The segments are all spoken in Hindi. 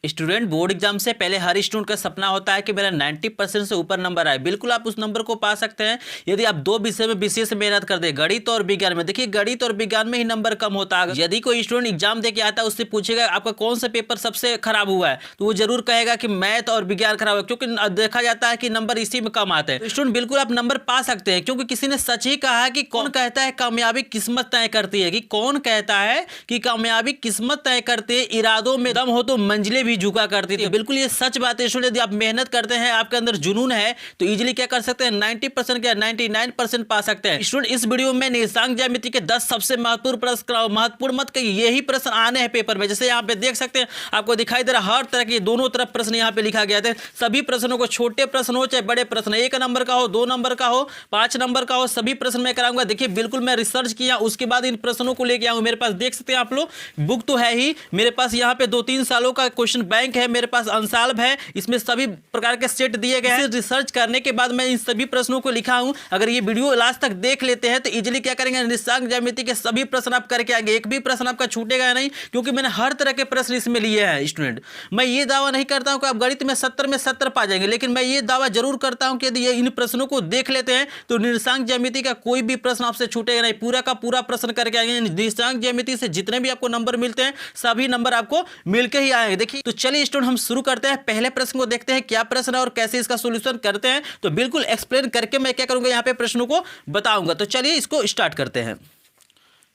स्टूडेंट बोर्ड एग्जाम से पहले हर स्टूडेंट का सपना होता है कि मेरा 90% से ऊपर नंबर आए। बिल्कुल आप उस नंबर को पा सकते हैं यदि आप दो विषय में विशेष मेहनत कर दे, गणित और विज्ञान में। देखिए गणित और विज्ञान में ही नंबर कम होता है। यदि कोई स्टूडेंट एग्जाम देके आता है, उससे पूछेगा आपका कौन सा पेपर सबसे खराब हुआ है, तो वो जरूर कहेगा कि मैथ और विज्ञान खराब है, क्योंकि देखा जाता है कि नंबर इसी में कम आते हैं। तो स्टूडेंट बिल्कुल आप नंबर पा सकते हैं, क्योंकि किसी ने सच ही कहा है कि कौन कहता है कामयाबी किस्मत तय करती है, कि कौन कहता है कि कामयाबी किस्मत तय करती है, इरादों में दम हो तो मंजिलें भी झुका करती है। बिल्कुल ये सच बात है स्टूडेंट। यदि आप मेहनत करते हैं, आपके अंदर जुनून है, तो इजीली क्या कर सकते हैं, 90% क्या 99% पा सकते हैं। स्टूडेंट इस वीडियो में निर्देशांक ज्यामिति के 10 सबसे महत्वपूर्ण प्रश्न, महत्वपूर्ण मत कहिए, यही प्रश्न आने हैं पेपर में। जैसे यहाँ पे देख सकते हैं, आपको दिखाई दे रहा हर तरह के दोनों तरफ प्रश्न यहाँ पे लिखा गया था। सभी प्रश्नों को, छोटे प्रश्न हो चाहे बड़े प्रश्न, 1 नंबर का हो, 2 नंबर का हो, 5 नंबर का हो, सभी प्रश्न मैं कराऊंगा। देखिए बिल्कुल मैं रिसर्च किया, उसके बाद इन प्रश्नों को लेके आऊँ। मेरे पास देख सकते हैं आप लोग, बुक तो है ही मेरे पास, यहाँ पे 2-3 सालों का क्वेश्चन बैंक है मेरे पास, अंसाल्व है, इसमें सभी प्रकार के सेट दिए गए हैं। रिसर्च करने के बाद मैं इन सभी प्रश्नों को लिखा हूं। अगर ये वीडियो लास्ट तक देख लेते हैं तो इजीली क्या करेंगे, निर्देशांक ज्यामिति के सभी प्रश्न आप करके आएंगे। एक भी प्रश्न आपका छूटेगा नहीं, क्योंकि मैंने हर तरह के प्रश्न इसमें लिए हैं। स्टूडेंट मैं ये दावा नहीं करता हूं कि आप गणित में 70 में 70 पा जाएंगे, लेकिन मैं ये दावा जरूर करता हूं कि यदि इन प्रश्नों को देख लेते हैं तो निर्देशांक ज्यामिति का कोई भी प्रश्न आपसे छूटेगा नहीं। पूरा का पूरा प्रश्न करके आएंगे। निर्देशांक ज्यामिति से जितने भी आपको नंबर मिलते हैं, सभी नंबर आपको मिलकर ही आएंगे। देखिए तो चलिए स्टूडेंट हम शुरू करते हैं। पहले प्रश्न को देखते हैं क्या प्रश्न है और कैसे इसका सॉल्यूशन करते हैं। तो बिल्कुल एक्सप्लेन करके मैं क्या करूंगा, यहाँ पे प्रश्नों को बताऊंगा। तो चलिए इसको स्टार्ट करते हैं।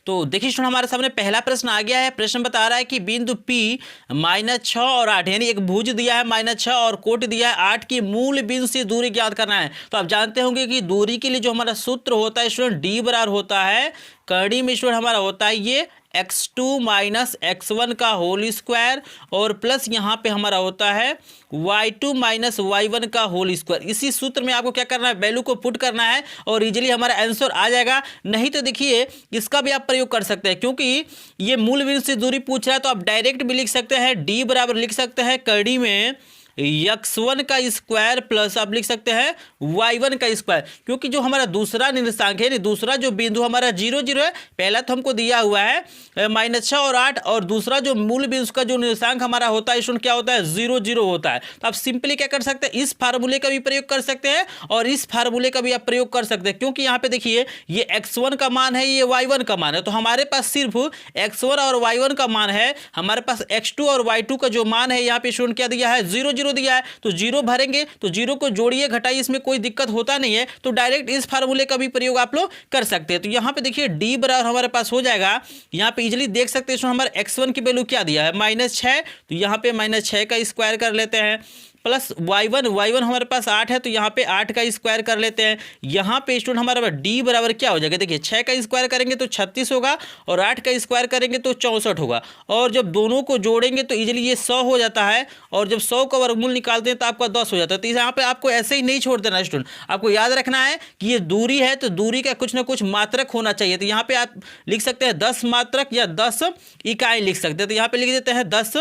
तो देखिए स्टूडेंट हमारे सामने पहला प्रश्न आ गया है। प्रश्न बता रहा है कि बिंदु P -6 और 8, यानी एक भुज दिया है -6 और कोट दिया है 8 की मूल बिंदु से दूरी ज्ञात करना है। तो आप जानते होंगे कि दूरी के लिए जो हमारा सूत्र होता है स्टूडेंट, D बराबर होता है, करनी में स्टूडेंट हमारा होता है ये x2 - x1 का होल स्क्वायर, और प्लस यहाँ पे हमारा होता है y2 - y1 का होल स्क्वायर। इसी सूत्र में आपको क्या करना है, वैल्यू को पुट करना है और इजीली हमारा आंसर आ जाएगा। नहीं तो देखिए इसका भी आप प्रयोग कर सकते हैं, क्योंकि ये मूल बिंदु से दूरी पूछ रहा है, तो आप डायरेक्ट भी लिख सकते हैं। D बराबर लिख सकते हैं करनी में x1 का स्क्वायर प्लस आप लिख सकते हैं y1 का स्क्वायर, क्योंकि जो हमारा दूसरा निर्देशांक है, दूसरा जो बिंदु हमारा 0 0 है, पहला तो हमको दिया हुआ है -6 और 8, और दूसरा जो मूल बिंदु का जो निर्देशांक हमारा होता है इसमें क्या होता है, 0 0 होता है। तो आप सिंपली क्या कर सकते हैं, इस फार्मूले का भी प्रयोग कर सकते हैं और इस फार्मूले का भी आप प्रयोग कर सकते हैं, क्योंकि यहाँ पे देखिए ये x1 का मान है, ये y1 का मान है। तो हमारे पास सिर्फ x1 और y1 का मान है, हमारे पास x2 और y2 का जो मान है यहाँ पे स्टूडेंट क्या दिया है, 0 0 दिया है। तो 0 भरेंगे तो 0 को जोड़िए घटाइए, इसमें कोई दिक्कत होता नहीं है। तो डायरेक्ट इस फार्मूले का भी प्रयोग आप लोग कर सकते हैं। तो यहाँ पे देखिए D बराबर हमारे पास हो जाएगा, यहाँ पे इजीली देख सकते हैं हमारे x1 की वैल्यू क्या दिया है, -6, तो यहाँ पे -6 का स्क्वायर कर लेते हैं, प्लस y1 हमारे पास 8 है, तो यहाँ पे 8 का स्क्वायर कर लेते हैं। यहाँ पे स्टूडेंट हमारा D बराबर क्या हो जाएगा, देखिए 6 का स्क्वायर करेंगे तो 36 होगा, और 8 का स्क्वायर करेंगे तो 64 होगा, और जब दोनों को जोड़ेंगे तो इजीली ये 100 हो जाता है, और जब 100 का वर्गमूल निकालते हैं तो आपका 10 हो जाता है। तो यहाँ पे आपको ऐसे ही नहीं छोड़ देना स्टूडेंट, आपको याद रखना है कि ये दूरी है, तो दूरी का कुछ ना कुछ मात्रक होना चाहिए। तो यहाँ पे आप लिख सकते हैं 10 मात्रक या 10 इकाई लिख सकते हैं। तो यहाँ पे लिख देते हैं 10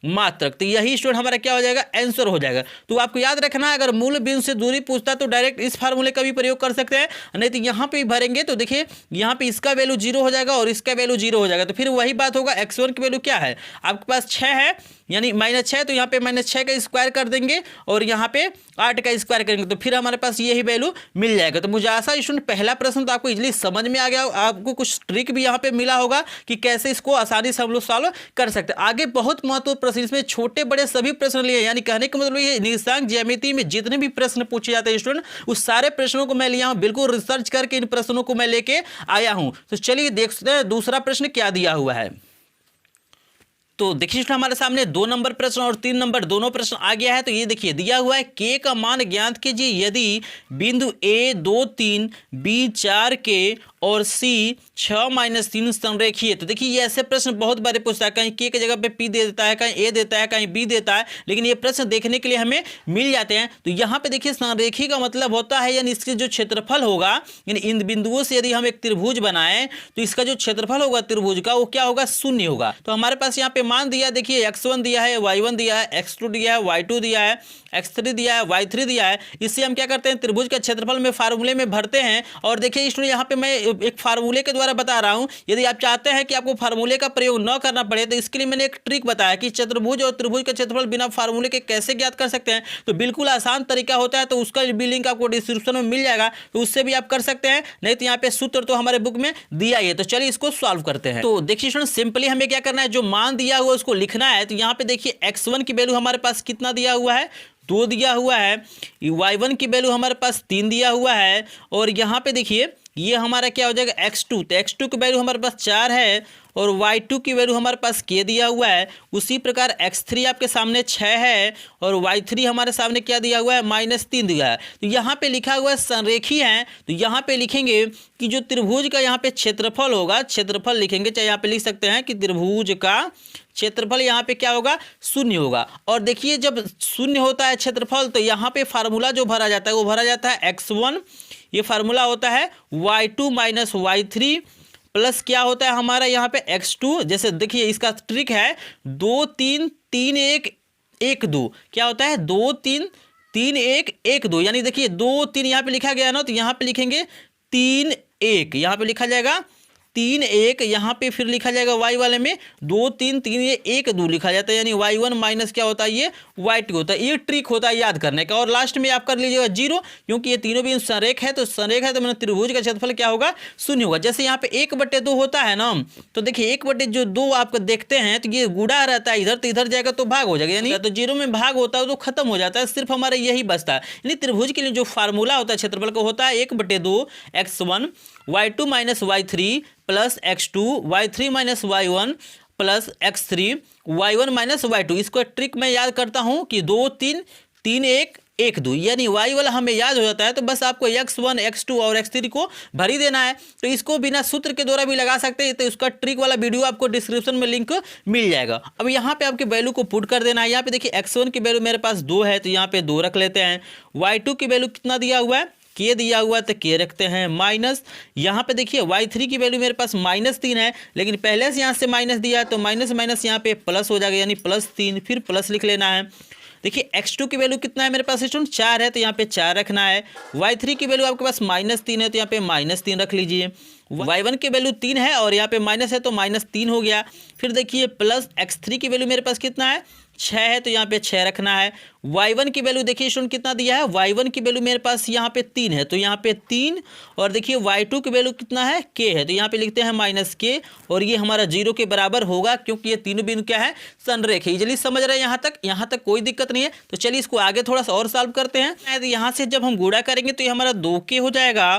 मात्रक। तो यही स्टूडेंट हमारा क्या हो जाएगा, आंसर हो जाएगा। तो आपको याद रखना है, अगर मूल बिंदु से दूरी पूछता है तो डायरेक्ट इस फार्मूले का भी प्रयोग कर सकते हैं, नहीं तो यहाँ पे भरेंगे तो देखिए यहाँ पे इसका वैल्यू 0 हो जाएगा और इसका वैल्यू 0 हो जाएगा। तो फिर वही बात होगा, x1 की वैल्यू क्या है, आपके पास 6 है, यानी -6, तो यहाँ पे -6 का स्क्वायर कर देंगे और यहाँ पे 8 का स्क्वायर करेंगे, तो फिर हमारे पास यही वैल्यू मिल जाएगा। तो मुझे आशा स्टूडेंट पहला प्रश्न तो आपको इजीली समझ में आ गया, आपको कुछ ट्रिक भी यहाँ पे मिला होगा कि कैसे इसको आसानी से हम लोग सॉल्व कर सकते हैं। आगे बहुत महत्वपूर्ण प्रश्न, इसमें छोटे बड़े सभी प्रश्न लिए, यानी कहने का मतलब ये निर्देशांक ज्यामिति में जितने भी प्रश्न पूछे जाते हैं स्टूडेंट, उस सारे प्रश्नों को मैं लिया हूँ, बिल्कुल रिसर्च करके इन प्रश्नों को मैं लेके आया हूँ। तो चलिए देखते हैं दूसरा प्रश्न क्या दिया हुआ है। तो देखिए हमारे सामने 2 नंबर प्रश्न और 3 नंबर दोनों प्रश्न आ गया है। तो ये देखिए दिया हुआ है k का मान ज्ञात कीजिए यदि बिंदु A 2 3, B 4 के और C 6 - 3 संरेखीय। तो देखिए ये ऐसे प्रश्न बहुत बार पूछता है, कहीं k की जगह पे P दे देता है, कहीं A देता है, कहीं B देता है, लेकिन ये प्रश्न देखने के लिए हमें मिल जाते हैं। तो यहाँ पे देखिए संरेखी का मतलब होता है, यानी इसके जो क्षेत्रफल होगा, यानी इन बिंदुओं से यदि हम एक त्रिभुज बनाएं तो इसका जो क्षेत्रफल होगा त्रिभुज का वो क्या होगा, 0 होगा। तो हमारे पास यहाँ पे मान दिया, देखिए x1 दिया है, y1 दिया है, x2 दिया है, y2 दिया है, x3 दिया है, y3 दिया है। इससे हम क्या करते हैं, त्रिभुज का क्षेत्रफल में फार्मूले में भरते हैं। और देखिए स्टूडेंट यहाँ पे मैं एक फार्मूले के द्वारा बता रहा हूं। यदि आप चाहते हैं कि आपको फार्मूले का प्रयोग न करना पड़े तो इसके लिए मैंने एक ट्रिक बताया कि चतुर्भुज और त्रिभुज का क्षेत्रफल बिना फार्मूले के कैसे ज्ञात कर सकते हैं। तो बिल्कुल आसान तरीका होता है, तो उसका भी लिंक आपको डिस्क्रिप्शन में मिल जाएगा, तो उससे भी आप कर सकते हैं। नहीं तो यहाँ पे सूत्र तो हमारे बुक में दिया ही है। तो चलिए इसको सॉल्व करते हैं। तो देखिए स्टूडेंट, सिंपली हमें क्या करना है, जो मान दिया हुआ उसको लिखना है। तो यहाँ पे देखिए x1 की वैल्यू हमारे पास कितना दिया हुआ है, 2 दिया हुआ है। y1 की वैल्यू हमारे पास 3 दिया हुआ है। और यहाँ पे देखिए ये हमारा क्या हो जाएगा x2, तो x2 की वैल्यू हमारे पास 4 है और y2 की वैल्यू हमारे पास k दिया हुआ है। उसी प्रकार x3 आपके सामने 6 है और y3 हमारे सामने क्या दिया हुआ है, -3 दिया है। तो यहाँ पे लिखा हुआ है संरेखी है, तो यहाँ पे लिखेंगे कि जो त्रिभुज का यहाँ पे क्षेत्रफल होगा, क्षेत्रफल लिखेंगे, चाहे यहाँ पे लिख सकते हैं कि त्रिभुज का क्षेत्रफल यहाँ पे क्या होगा, 0 होगा। और देखिए जब 0 होता है क्षेत्रफल तो यहाँ पे फार्मूला जो भरा जाता है वो भरा जाता है x1, ये फार्मूला होता है y2 - y3 प्लस क्या होता है हमारा यहाँ पे x2। जैसे देखिए इसका ट्रिक है 2 3 3 1 1 2, क्या होता है 2 3 3 1 1 2, यानी देखिए 2 3 यहाँ पे लिखा गया ना, तो यहाँ पे लिखेंगे 3 1, यहाँ पे लिखा जाएगा 3 1, यहाँ पे फिर लिखा जाएगा y वाले में 2 3 3 1 2 लिखा जाता है, यानी y1 माइनस क्या होता है, ये y2 होता है। ये ट्रिक होता है याद करने का। और लास्ट में आप कर लीजिएगा 0, क्योंकि ये तीनों भी संरेख है, तो संरेख है तो मैंने त्रिभुज का क्षेत्रफल क्या होगा, 0 होगा। जैसे यहाँ पे 1/2 होता है ना, तो देखिए 1/2 आप देखते हैं तो ये गुणा रहता है इधर, तो इधर जाएगा तो भाग हो जाएगा, यानी तो 0 में भाग होता है तो खत्म हो जाता है, सिर्फ हमारा यही बचता है। यानी त्रिभुज के लिए जो फार्मूला होता है क्षेत्रफल का होता है 1/2 x1 y2 - y3 plus x2 y3 - y1 plus x3 y1 - y2। इसको ट्रिक मैं याद करता हूं कि 2 3 3 1 1 2, यानी y वाला हमें याद हो जाता है, तो बस आपको x1 x2 और x3 को भर ही देना है। तो इसको बिना सूत्र के द्वारा भी लगा सकते हैं, तो इसका ट्रिक वाला वीडियो आपको डिस्क्रिप्शन में लिंक मिल जाएगा। अब यहाँ पे आपके वैल्यू को पुट कर देना है। यहाँ पे देखिए x1 की वैल्यू मेरे पास 2 है, तो यहाँ पे 2 रख लेते हैं। y2 की वैल्यू कितना दिया हुआ है, k दिया हुआ है, तो k रखते हैं माइनस। यहाँ पे देखिए y3 की वैल्यू मेरे पास -3 है, लेकिन पहले से यहाँ से माइनस दिया है, तो माइनस माइनस यहाँ पे प्लस हो जाएगा, यानी +3, फिर प्लस लिख लेना है। देखिए x2 की वैल्यू कितना है मेरे पास स्टूडेंट, 4 है, तो यहाँ पे 4 रखना है। y3 की वैल्यू आपके पास -3 है, तो यहाँ पे -3 रख लीजिए। y1 की वैल्यू 3 है और यहाँ पे माइनस है, तो -3 हो गया। फिर देखिए प्लस x3 की वैल्यू मेरे पास कितना है, 6 है, तो यहाँ पे 6 रखना है। y1 की वैल्यू देखिए स्टूडेंट कितना दिया है, y1 की वैल्यू मेरे पास यहाँ पे 3 है, तो यहाँ पे 3। और देखिए y2 की वैल्यू कितना है, k है, तो यहाँ पे लिखते हैं -k, और ये हमारा 0 के बराबर होगा, क्योंकि ये तीनों बिंदु क्या है, संरेख है। इजली समझ रहे हैं यहाँ तक कोई दिक्कत नहीं है। तो चलिए इसको आगे थोड़ा सा और सॉल्व करते हैं। तो यहाँ से जब हम गुणा करेंगे तो ये हमारा 2k हो जाएगा,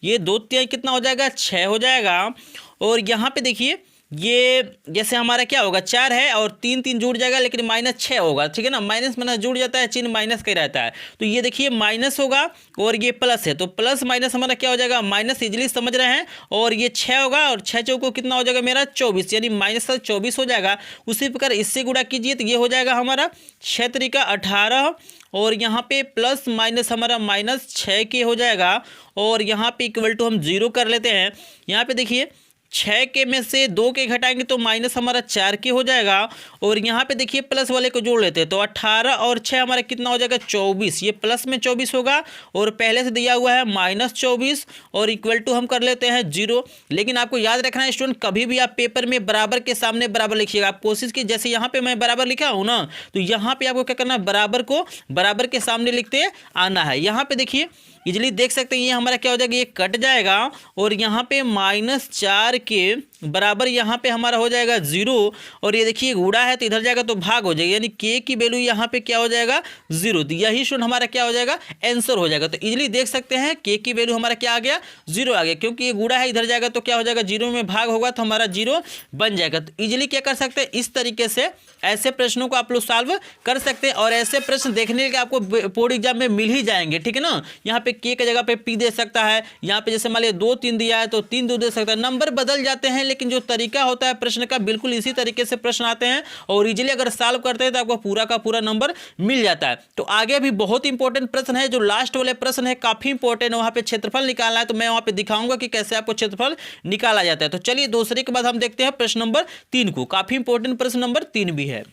ये 2 3 कितना हो जाएगा, 6 हो जाएगा। और यहाँ पे देखिए ये जैसे हमारा क्या होगा, 4 है और 3 3 जुड़ जाएगा, लेकिन -6 होगा, ठीक है ना, माइनस माइनस जुड़ जाता है, चिन्ह माइनस का रहता है। तो ये देखिए माइनस होगा और ये प्लस है, तो प्लस माइनस हमारा क्या हो जाएगा, माइनस। इजली समझ रहे हैं। और ये 6 होगा और 6 चौको कितना हो जाएगा मेरा, 24, यानी -24 हो जाएगा। उसी प्रकार इससे गुणा कीजिए तो ये हो जाएगा हमारा 6 त्रिका 18, और यहाँ पे प्लस माइनस हमारा -6k हो जाएगा। और यहाँ पे इक्वल टू हम 0 कर लेते हैं। यहाँ पे देखिए 6k में से 2k घटाएंगे तो माइनस हमारा 4k हो जाएगा। और यहाँ पे देखिए प्लस वाले को जोड़ लेते हैं, तो 18 और 6 हमारा कितना हो जाएगा, 24। ये प्लस में 24 होगा और पहले से दिया हुआ है -24, और इक्वल टू हम कर लेते हैं 0। लेकिन आपको याद रखना है स्टूडेंट, कभी भी आप पेपर में बराबर के सामने बराबर लिखिएगा। आप कोशिश की, जैसे यहाँ पे मैं बराबर लिखा हूँ ना, तो यहाँ पे आपको क्या करना है, बराबर को बराबर के सामने लिखते आना है। यहाँ पे देखिए इजली देख सकते हैं, ये हमारा क्या हो जाएगा, ये कट जाएगा, और यहाँ पे -4 के बराबर यहाँ पे हमारा हो जाएगा 0। और ये देखिए गुणा है तो इधर जाएगा तो भाग हो जाएगा, यानी k की वैल्यू यहाँ पे क्या हो जाएगा, 0। तो यही स्टूडेंट हमारा क्या हो जाएगा, आंसर हो जाएगा। तो इजली देख सकते हैं k की वैल्यू हमारा क्या आ गया, 0 आ गया, क्योंकि ये गुणा है, इधर जाएगा तो क्या हो जाएगा, 0 में भाग होगा तो हमारा 0 बन जाएगा। तो इजली क्या कर सकते हैं, इस तरीके से ऐसे प्रश्नों को आप लोग सॉल्व कर सकते हैं। और ऐसे प्रश्न देखने के आपको बोर्ड एग्जाम में मिल ही जाएंगे, ठीक है ना। यहाँ पे k की जगह पे p दे सकता है, यहाँ पे जैसे मान लिया 2 3 दिया है तो 3 2 दे सकता है। नंबर बदल जाते हैं, लेकिन जो तरीका होता है प्रश्न का बिल्कुल इसी तरीके से प्रश्न आते हैं, और इजीली अगर सॉल्व करते हैं तो आपको पूरा का पूरा नंबर मिल जाता है। तो आगे भी बहुत इंपॉर्टेंट प्रश्न है, जो लास्ट वाले प्रश्न है काफी इंपॉर्टेंट है, वहां पे क्षेत्रफल निकालना है, तो मैं वहां पे दिखाऊंगा कि कैसे आपको क्षेत्रफल निकाला जाता है। तो चलिए दूसरे के बाद हम देखते हैं प्रश्न नंबर 3 को। काफी इंपॉर्टेंट प्रश्न नंबर 3 भी है।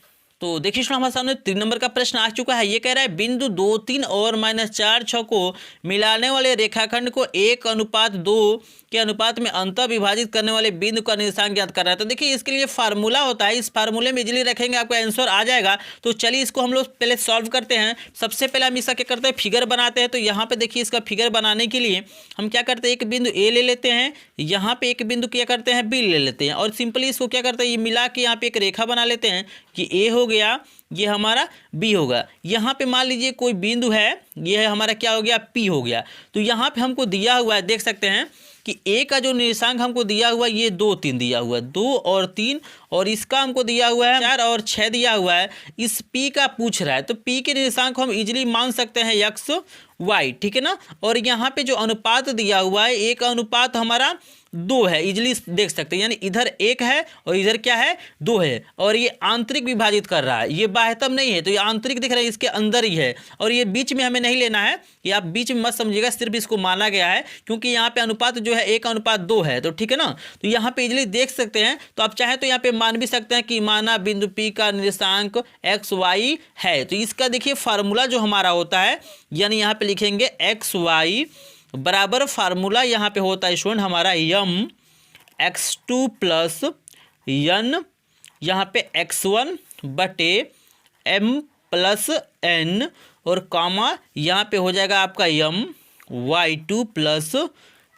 तो देखिए हमारे सामने 3 नंबर का प्रश्न आ चुका है। ये कह रहा है बिंदु 2, 3 और -4, 6 को मिलाने वाले रेखाखंड को 1:2 के अनुपात में अंतः विभाजित करने वाले बिंदु का निर्देशांक ज्ञात करना है। तो देखिए इसके लिए फार्मूला होता है, इस फार्मूले में इजीली रखेंगे आपका आंसर आ जाएगा। तो चलिए इसको हम लोग पहले सॉल्व करते हैं। सबसे पहले हम इसका क्या करते हैं, फिगर बनाते हैं। तो यहाँ पे देखिए इसका फिगर बनाने के लिए हम क्या करते हैं, एक बिंदु ए ले लेते हैं, यहाँ पे एक बिंदु क्या करते हैं बी ले लेते हैं, और सिंपली इसको क्या करते हैं, ये मिला के यहाँ पे एक रेखा बना लेते हैं कि ए हो गया, ये हमारा बी होगा। यहाँ पे मान लीजिए कोई बिंदु है, ये है हमारा क्या हो गया, पी हो गया। तो यहाँ पे हमको दिया हुआ है, देख सकते हैं कि ए का जो निर्देशांक हमको दिया हुआ है ये 2, 3 दिया हुआ है, 2 और 3, और इसका हमको दिया हुआ है 4 और 6 दिया हुआ है। इस पी का पूछ रहा है, तो पी के निर्देशांक को हम इजीली मान सकते हैं एक्स वाई, ठीक है ना। और यहाँ पे जो अनुपात दिया हुआ है, एक अनुपात हमारा 2 है, इजीली देख सकते हैं, यानी इधर 1 है और इधर क्या है 2 है, और ये आंतरिक विभाजित कर रहा है, ये बाह्यतम नहीं है, तो ये आंतरिक दिख रहा है, इसके अंदर ही है। और ये बीच में हमें नहीं लेना है, ये आप बीच में मत समझिएगा, सिर्फ इसको माना गया है क्योंकि यहाँ पे अनुपात जो है 1:2 है, तो ठीक है ना। तो यहाँ पे इजीली देख सकते हैं। तो आप चाहे तो यहाँ पे मान भी सकते हैं कि माना बिंदु पी का निर्देशांक एक्स वाई है। तो इसका देखिए फार्मूला जो हमारा होता है, यानी यहाँ पे लिखेंगे एक्स वाई बराबर फार्मूला यहाँ पे होता है स्टूडेंट हमारा यम x2 प्लस यन यहाँ पे x1 बटे m प्लस n, और कामा यहाँ पे हो जाएगा आपका यम y2 प्लस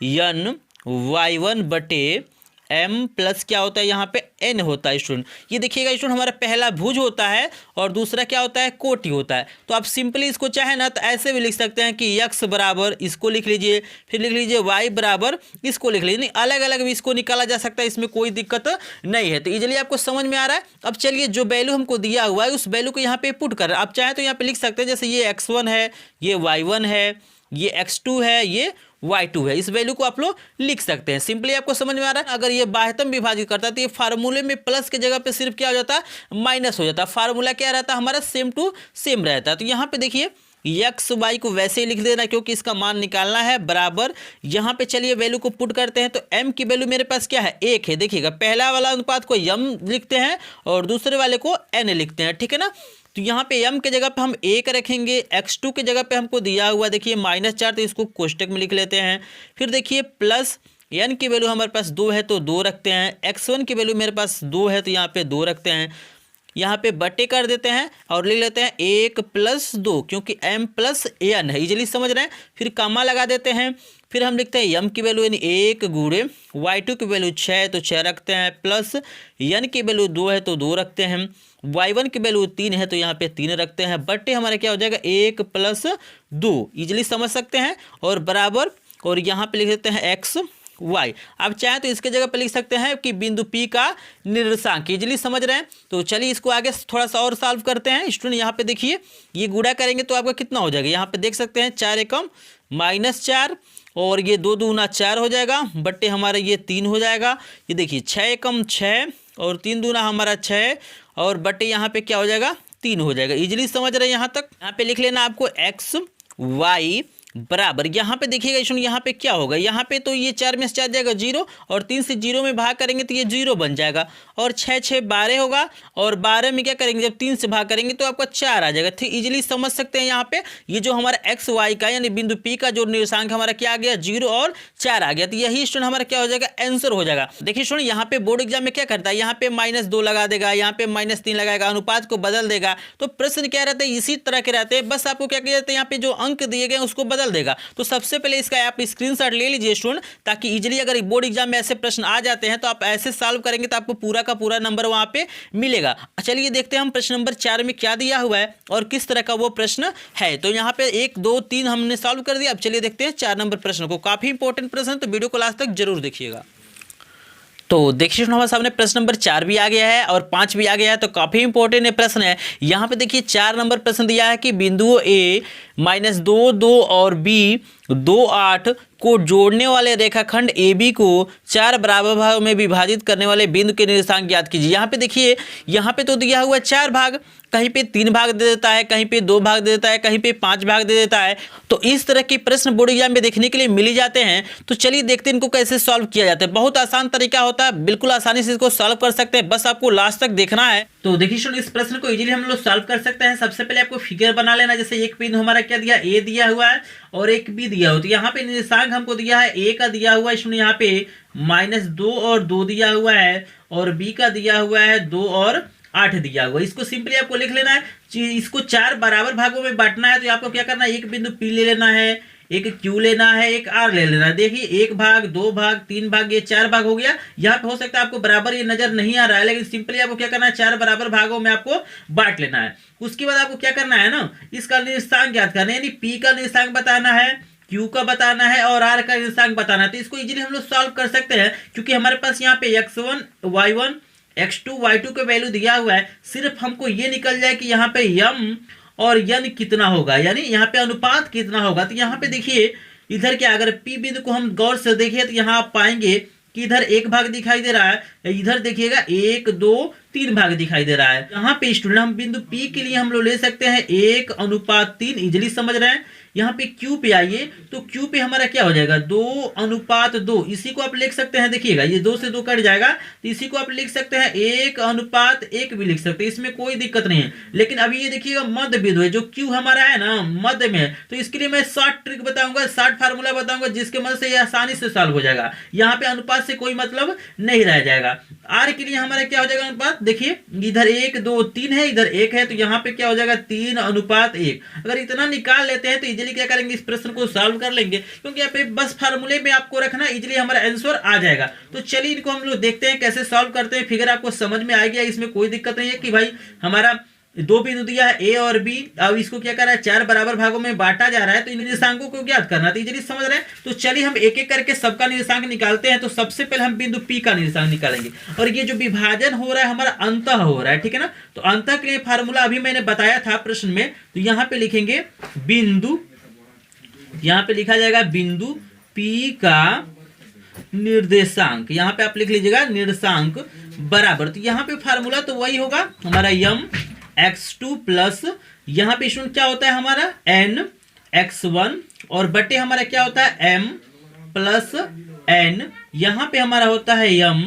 यन y1 बटे m प्लस क्या होता है यहाँ पे n होता है स्टूडेंट। ये देखिएगा स्टूडेंट हमारा पहला भुज होता है और दूसरा क्या होता है, कोटि होता है। तो आप सिंपली इसको चाहे ना तो ऐसे भी लिख सकते हैं कि x बराबर इसको लिख लीजिए, फिर लिख लीजिए y बराबर इसको लिख लीजिए, नहीं अलग अलग भी इसको निकाला जा सकता है, इसमें कोई दिक्कत नहीं है। तो इजीली आपको समझ में आ रहा है। अब चलिए जो वैल्यू हमको दिया हुआ है उस वैल्यू को यहाँ पे पुट कर रहे हैं। आप चाहे तो यहाँ पे लिख सकते हैं, जैसे ये x1 है, ये y1 है, ये x2 है, ये y2 है, इस वैल्यू को आप लोग लिख सकते हैं। सिंपली आपको समझ में आ रहा है। अगर ये बाह्यतम विभाजित करता है तो ये फार्मूले में प्लस के जगह पे सिर्फ क्या हो जाता है, माइनस हो जाता है। फार्मूला क्या रहता है हमारा, सेम टू सेम रहता है। तो यहाँ पे देखिए एक्स वाई को वैसे ही लिख देना क्योंकि इसका मान निकालना है, बराबर यहाँ पे चलिए वैल्यू को पुट करते हैं। तो m की वैल्यू मेरे पास क्या है, 1 है। देखिएगा पहला वाला अनुपात को m लिखते हैं और दूसरे वाले को n लिखते हैं, ठीक है ना। तो यहाँ पे m के जगह पे हम 1 रखेंगे, x2 के जगह पे हमको दिया हुआ देखिए -4, तो इसको कोष्टक में लिख लेते हैं। फिर देखिए प्लस n की वैल्यू हमारे पास 2 है तो 2 रखते हैं, x1 की वैल्यू मेरे पास 2 है तो यहाँ पे 2 रखते हैं, यहाँ पे बटे कर देते हैं और लिख लेते हैं 1 + 2 क्योंकि m + n है, इजीली समझ रहे हैं। फिर कामा लगा देते हैं, फिर हम लिखते हैं m की वैल्यू यानी 1 गुणे y2 की वैल्यू 6 है तो 6 रखते हैं, प्लस n की वैल्यू 2 है तो 2 रखते हैं, y1 की वैल्यू 3 है तो यहाँ पे 3 रखते हैं, बटे हमारा क्या हो जाएगा 1 + 2, इजीली समझ सकते हैं, और बराबर, और यहाँ पे लिख देते हैं x y। आप चाहें तो इसके जगह पे लिख सकते हैं कि बिंदु P का निर्देशांक, इजीली समझ रहे हैं। तो चलिए इसको आगे थोड़ा सा और सॉल्व करते हैं स्टूडेंट। यहाँ पे देखिए ये गुणा करेंगे तो आपका कितना हो जाएगा, यहाँ पे देख सकते हैं 4 एकम -4, और ये 2 दूना 4 हो जाएगा, बट्टे हमारा ये 3 हो जाएगा। ये देखिए 6 एकम 6 और 3 दूना हमारा 6, और बट्टे यहाँ पे क्या हो जाएगा 3 हो जाएगा, इजीली समझ रहे हैं। यहाँ तक यहाँ पे लिख लेना आपको x y बराबर, यहाँ पे देखिएगा स्टूडेंट यहाँ पे क्या होगा, यहाँ पे तो ये 4 में से 4 जाएगा 0, और 3 से 0 में भाग करेंगे तो ये 0 बन जाएगा, और 6 6 12 होगा, और 12 में क्या करेंगे जब 3 से भाग करेंगे तो आपका 4 आ जाएगा। ठीक, इजीली समझ सकते हैं। यहाँ पे ये जो हमारा एक्स वाई का यानी बिंदु P का जो निर्देशांक हमारा क्या आ गया 0 और 4 आ गया, तो यही स्टूडेंट हमारा क्या हो जाएगा आंसर हो जाएगा। देखिए स्टूडेंट यहाँ पे बोर्ड एग्जाम में क्या करता है, यहाँ पे -2 लगा देगा, यहाँ पे -3 लगाएगा, अनुपात को बदल देगा। तो प्रश्न क्या रहते हैं इसी तरह के रहते हैं, बस आपको क्या किया जाता है यहाँ पे जो अंक दिए गए उसको बदल देगा। तो सबसे पहले इसका आप स्क्रीनशॉट ले लीजिए स्टूडेंट, ताकि इजीली अगर बोर्ड एग्जाम में ऐसे प्रश्न आ जाते हैं तो आप ऐसे सॉल्व करेंगे तो आपको पूरा का पूरा नंबर वहां पे मिलेगा। चलिए देखते हैं हम प्रश्न नंबर 4 में क्या दिया हुआ है और किस तरह का वो प्रश्न है। तो यहाँ पे 1 2 3 हमने सॉल्व कर दिया। अब चलिए देखते हैं 4 नंबर प्रश्न को, काफी इंपॉर्टेंट प्रश्न, तो वीडियो को लास्ट तक जरूर देखिएगा। तो देखिए हमारे सामने प्रश्न नंबर 4 भी आ गया है और 5 भी आ गया है, तो काफी इंपॉर्टेंट प्रश्न है। यहाँ पे देखिए 4 नंबर प्रश्न दिया है कि बिंदुओं A -2 2 और B 2 8 को जोड़ने वाले रेखाखंड AB को 4 बराबर भागों में विभाजित करने वाले बिंदु के निर्देशांक ज्ञात कीजिए। यहाँ पे देखिए यहाँ पे तो दिया हुआ 4 भाग, कहीं पे 3 भाग दे देता है, कहीं पे 2 भाग दे देता है, कहीं पे 5 भाग दे देता है। तो इस तरह के प्रश्न बोर्ड एग्जाम में देखने के लिए मिल ही जाते हैं। तो चलिए देखते हैं इनको कैसे सॉल्व किया जाता है। बहुत आसान तरीका होता है, बिल्कुल आसानी से इसको सॉल्व कर सकते हैं, बस आपको लास्ट तक देखना है। तो देखिए स्टूडेंट, इस प्रश्न को इजीली हम लोग सॉल्व कर सकते हैं। सबसे पहले आपको फिगर बना लेना। जैसे एक बिंदु हमारा क्या दिया, ए दिया हुआ है और एक बी दिया हुआ, तो यहाँ पे निर्देशांक हमको दिया है ए का दिया हुआ है स्टूडेंट यहाँ पे -2 और 2 दिया हुआ है, और बी का दिया हुआ है 2 और 8 दिया हुआ है। इसको सिंपली आपको लिख लेना है। इसको 4 बराबर भागों में बांटना है, तो आपको क्या करना है, एक बिंदु पी ले लेना है, एक क्यू लेना है, एक आर ले लेना है। देखिए 1 भाग 2 भाग 3 भाग, ये 4 भाग हो गया। यहाँ पे हो सकता है आपको बराबर ये नजर नहीं आ रहा है, लेकिन सिंपली आपको क्या करना है, 4 बराबर भागों में आपको बांट लेना है। उसके बाद आपको क्या करना है ना, इसका निर्देशांक ज्ञात करना है, यानी पी का निर्देशांक बताना है, क्यू का बताना है और आर का निर्देशांक बताना है। तो इसको इजीली हम लोग सॉल्व कर सकते हैं, क्योंकि हमारे पास यहाँ पे x1 y1 x2 y2 का वैल्यू दिया हुआ है। सिर्फ हमको ये निकल जाए कि यहाँ पे m और n कितना होगा, यानी यहाँ पे अनुपात कितना होगा। तो यहाँ पे देखिए इधर क्या, अगर P बिंदु को हम गौर से देखें तो यहाँ आप पाएंगे कि इधर 1 भाग दिखाई दे रहा है, इधर देखिएगा 1 2 3 भाग दिखाई दे रहा है। यहाँ पे स्टूडेंट हम बिंदु P के लिए हम लोग ले सकते हैं 1:3, इजिली समझ रहे हैं। यहाँ पे Q पे आइए, तो Q पे हमारा क्या हो जाएगा, 2:2। इसी को आप लिख सकते हैं, देखिएगा ये 2 से 2 कट जाएगा, तो इसी को आप लिख सकते हैं 1:1 भी लिख सकते हैं, इसमें कोई दिक्कत नहीं है। लेकिन अभी ये देखिएगा मध्य बिंदु है, जो Q हमारा है ना मध्य में, तो इसके लिए मैं शॉर्ट ट्रिक बताऊंगा, शॉर्ट फार्मूला बताऊंगा, जिसके मदद से ये आसानी से सॉल्व हो जाएगा। यहाँ पे अनुपात से कोई मतलब नहीं रह जाएगा। आर के लिए हमारा क्या हो जाएगा अनुपात, देखिए इधर 1 2 3 है, इधर 1 है, तो यहाँ पे क्या हो जाएगा 3:1। अगर इतना निकाल लेते हैं तो इजीली क्या करेंगे, इस प्रश्न को सॉल्व कर लेंगे, क्योंकि यहाँ पे बस फार्मूले में आपको रखना, इजीली हमारा आंसर आ जाएगा। तो चलिए इनको हम लोग देखते हैं कैसे सॉल्व करते हैं। फिगर आपको समझ में आ गया, इसमें कोई दिक्कत नहीं है कि भाई हमारा 2 बिंदु दिया है ए और बी, अब इसको क्या कर रहा है 4 बराबर भागों में बांटा जा रहा है, तो इन निर्देशांकों को ज्ञात करना। तो इजीली समझ रहे हैं। तो चलिए हम एक एक करके सबका निर्देशांक निकालते हैं। तो सबसे पहले हम बिंदु पी का निर्देशांक निकालेंगे, और ये जो विभाजन हो रहा है हमारा अंतः हो रहा है, ठीक है ना। तो अंतः के लिए फार्मूला अभी मैंने बताया था प्रश्न में, तो यहाँ पे लिखेंगे बिंदु, यहाँ पे लिखा जाएगा बिंदु पी का निर्देशांक, यहाँ पे आप लिख लीजिएगा निर्देशांक बराबर, तो यहाँ पे फार्मूला तो वही होगा हमारा m x2 प्लस यहाँ पे स्टूडेंट क्या होता है हमारा n x1 और बटे हमारा क्या होता है m प्लस n, यहाँ पे हमारा होता है m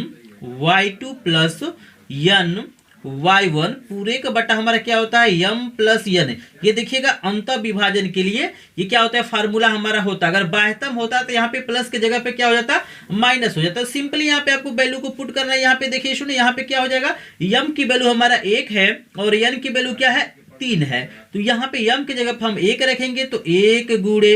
y2 plus n y1 पूरे का बटा हमारा क्या होता है m प्लस n। ये देखिएगा अंतर विभाजन के लिए ये क्या होता है फार्मूला हमारा होता है, अगर बाह्यतम होता तो यहाँ पे प्लस के जगह पे क्या हो जाता, माइनस हो जाता। सिंपली यहाँ पे आपको वैल्यू को पुट करना है। यहाँ पे देखिए सुनिए, यहाँ पे क्या हो जाएगा, m की वैल्यू हमारा 1 है और n की वैल्यू क्या है 3 है, तो यहाँ पे m की जगह पे हम 1 रखेंगे, तो 1 गुणे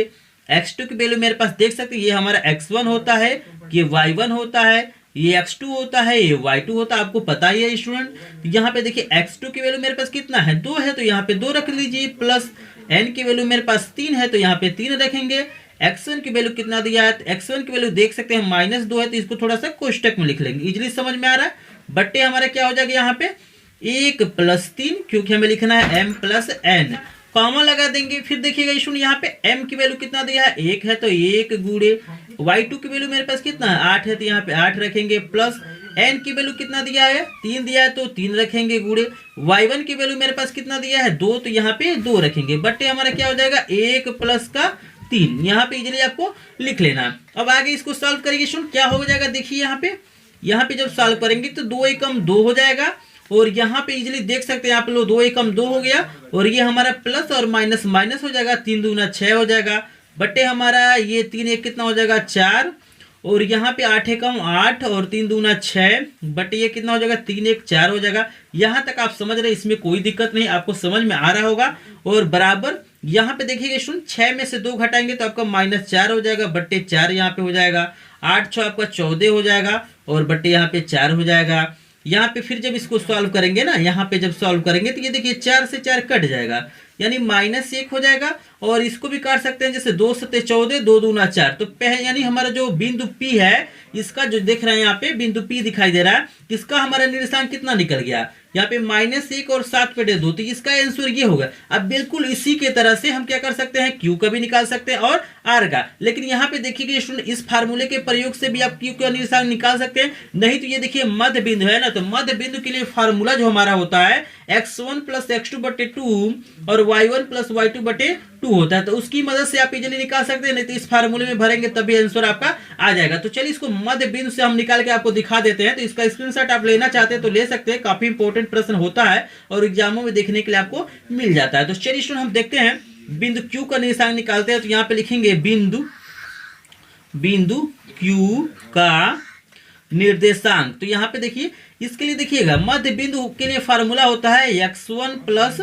x2 की वैल्यू मेरे पास देख सकते हैं, ये हमारा x1 होता है, ये y1 होता है, ये x2 होता है, ये y2 होता है, आपको पता ही है स्टूडेंट। तो यहाँ पे देखिए x2 की वैल्यू मेरे पास कितना है 2 है, तो यहाँ पे 2 रख लीजिए, प्लस n की वैल्यू मेरे पास 3 है, तो यहाँ पे 3 रखेंगे। x1 की वैल्यू कितना दिया है, तो x1 की वैल्यू देख सकते हैं -2 है, तो इसको थोड़ा सा कोष्टक में लिख लेंगे, इजिली समझ में आ रहा है। बट्टे हमारा क्या हो जाएगा यहाँ पे 1 प्लस 3, क्योंकि हमें लिखना है m प्लस n, कॉमा लगा देंगे। फिर देखिएगा स्टूडेंट यहाँ पे m की वैल्यू कितना दिया है 1 है, तो 1 गुणे y2 की वैल्यू मेरे पास कितना है 8 है, तो यहाँ पे 8 रखेंगे, प्लस n की वैल्यू कितना दिया है 3 दिया है, तो 3 रखेंगे, गुणे y1 की वैल्यू मेरे पास कितना दिया है 2, तो यहाँ पे 2 रखेंगे। बट्टे हमारा क्या हो जाएगा 1 प्लस का 3, यहाँ पे इजीली आपको लिख लेना है। अब आगे इसको सॉल्व करेंगे स्टूडेंट, क्या हो जाएगा देखिए यहाँ पे जब सॉल्व करेंगे तो 2 एकम 2 हो जाएगा, और यहाँ पे इजीली देख सकते हैं आप लोग 2 एकम 2 हो गया, और ये हमारा प्लस और माइनस माइनस हो जाएगा, 3 दूना 6 हो जाएगा। बटे हमारा ये 3 1 कितना हो जाएगा 4, और यहाँ पे 8 एकम 8 और 3 दूना 6, बटे ये कितना हो जाएगा 3 1 4 हो जाएगा। यहाँ तक आप समझ रहे हैं, इसमें कोई दिक्कत नहीं, आपको समझ में आ रहा होगा। और बराबर यहाँ पे देखिएगा स्टूडेंट 6 में से 2 घटाएंगे तो आपका -4 हो जाएगा, बट्टे 4 यहाँ पे हो जाएगा, 8 6 आपका 14 हो जाएगा, और बट्टे यहाँ पे 4 हो जाएगा। यहाँ पे फिर जब इसको सॉल्व करेंगे ना, यहाँ पे जब सॉल्व करेंगे तो ये देखिए 4 से 4 कट जाएगा, यानी -1 हो जाएगा। और इसको भी काट सकते हैं, जैसे 2 7 14 2 दूना 4, तो यानी हमारा जो बिंदु P है, इसका जो देख रहे हैं यहाँ पे बिंदु P दिखाई दे रहा है, इसका हमारा निर्देशांक कितना निकल गया, यहाँ पे -1 और 7 पे 2, तो इसका आंसर ये होगा। अब बिल्कुल इसी के तरह से हम क्या कर सकते हैं, Q का भी निकाल सकते हैं और R का, लेकिन यहाँ पे देखिए स्टूडेंट इस फार्मूले के प्रयोग से भी आप Q का निर्देशांक निकाल सकते हैं। नहीं तो ये देखिए मध्य बिंदु है ना, तो मध्य बिंदु के लिए फार्मूला जो हमारा होता है x1 प्लस x2 बटे 2 और y1 प्लस y2 बटे 2 होता है। तो उसकी मदद से आप इजीली निकाल सकते हैं, नहीं तो इस फार्मूले में भरेंगे तभी आंसर आपका आ जाएगा। तो चलिए इसको मध्य बिंदु से हम निकाल के आपको दिखा देते हैं। तो इसका स्क्रीनशॉट आप लेना चाहते हैं तो ले सकते हैं, काफी इंपॉर्टेंट प्रश्न होता है और एग्जामों में देखने के लिए आपको मिल जाता है। तो चलिए स्टूडेंट हम देखते हैं, बिंदु Q का निशान निकालते हैं। तो यहाँ पे लिखेंगे बिंदु Q का निर्देशांक। तो यहाँ पे देखिए, इसके लिए देखिएगा मध्य बिंदु के लिए फार्मूला होता है x1 प्लस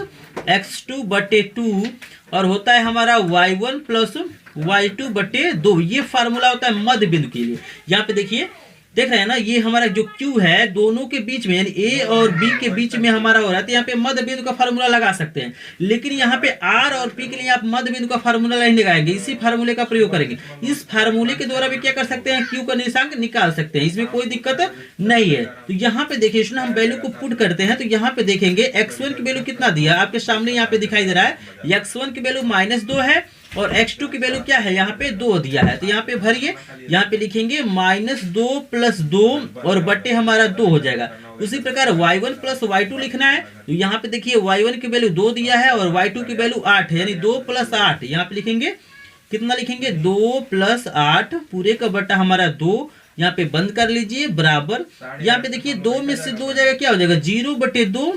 x2 बटे 2 और होता है हमारा y1 प्लस y2 बटे 2। ये फार्मूला होता है मध्य बिंदु के लिए। यहाँ पे देखिए, देख रहे हैं ना, ये हमारा जो Q है दोनों के बीच में यानी A और B के बीच में हमारा हो रहा है। तो यहाँ पे मध्य बिंदु का फार्मूला लगा सकते हैं, लेकिन यहाँ पे R और P के लिए आप मध्य बिंदु का फार्मूला नहीं लगाएंगे, इसी फार्मूले का प्रयोग करेंगे। इस फार्मूले के द्वारा भी क्या कर सकते हैं, Q का निर्देशांक निकाल सकते हैं, इसमें कोई दिक्कत नहीं है। तो यहाँ पे देखिए हम वैल्यू को पुट करते हैं। तो यहाँ पे देखेंगे x1 की वैल्यू कितना दिया आपके सामने यहाँ पे दिखाई दे रहा है, x1 की वैल्यू -2 है और x2 की वैल्यू क्या है, यहाँ पे 2 दिया है। तो यहाँ पे भरिए, यहाँ पे लिखेंगे -2 प्लस 2 और बट्टे हमारा 2 हो जाएगा। उसी प्रकार y1 प्लस y2 लिखना है। तो यहाँ पे देखिए y1 की वैल्यू 2 दिया है और y2 की वैल्यू 8 है, यानी 2 प्लस 8। यहाँ पे लिखेंगे कितना, लिखेंगे 2 प्लस 8 पूरे का बट्टा हमारा 2। यहाँ पे बंद कर लीजिए बराबर। यहाँ पे देखिए 2 में से 2 हो जाएगा, क्या हो जाएगा 0 बटे 2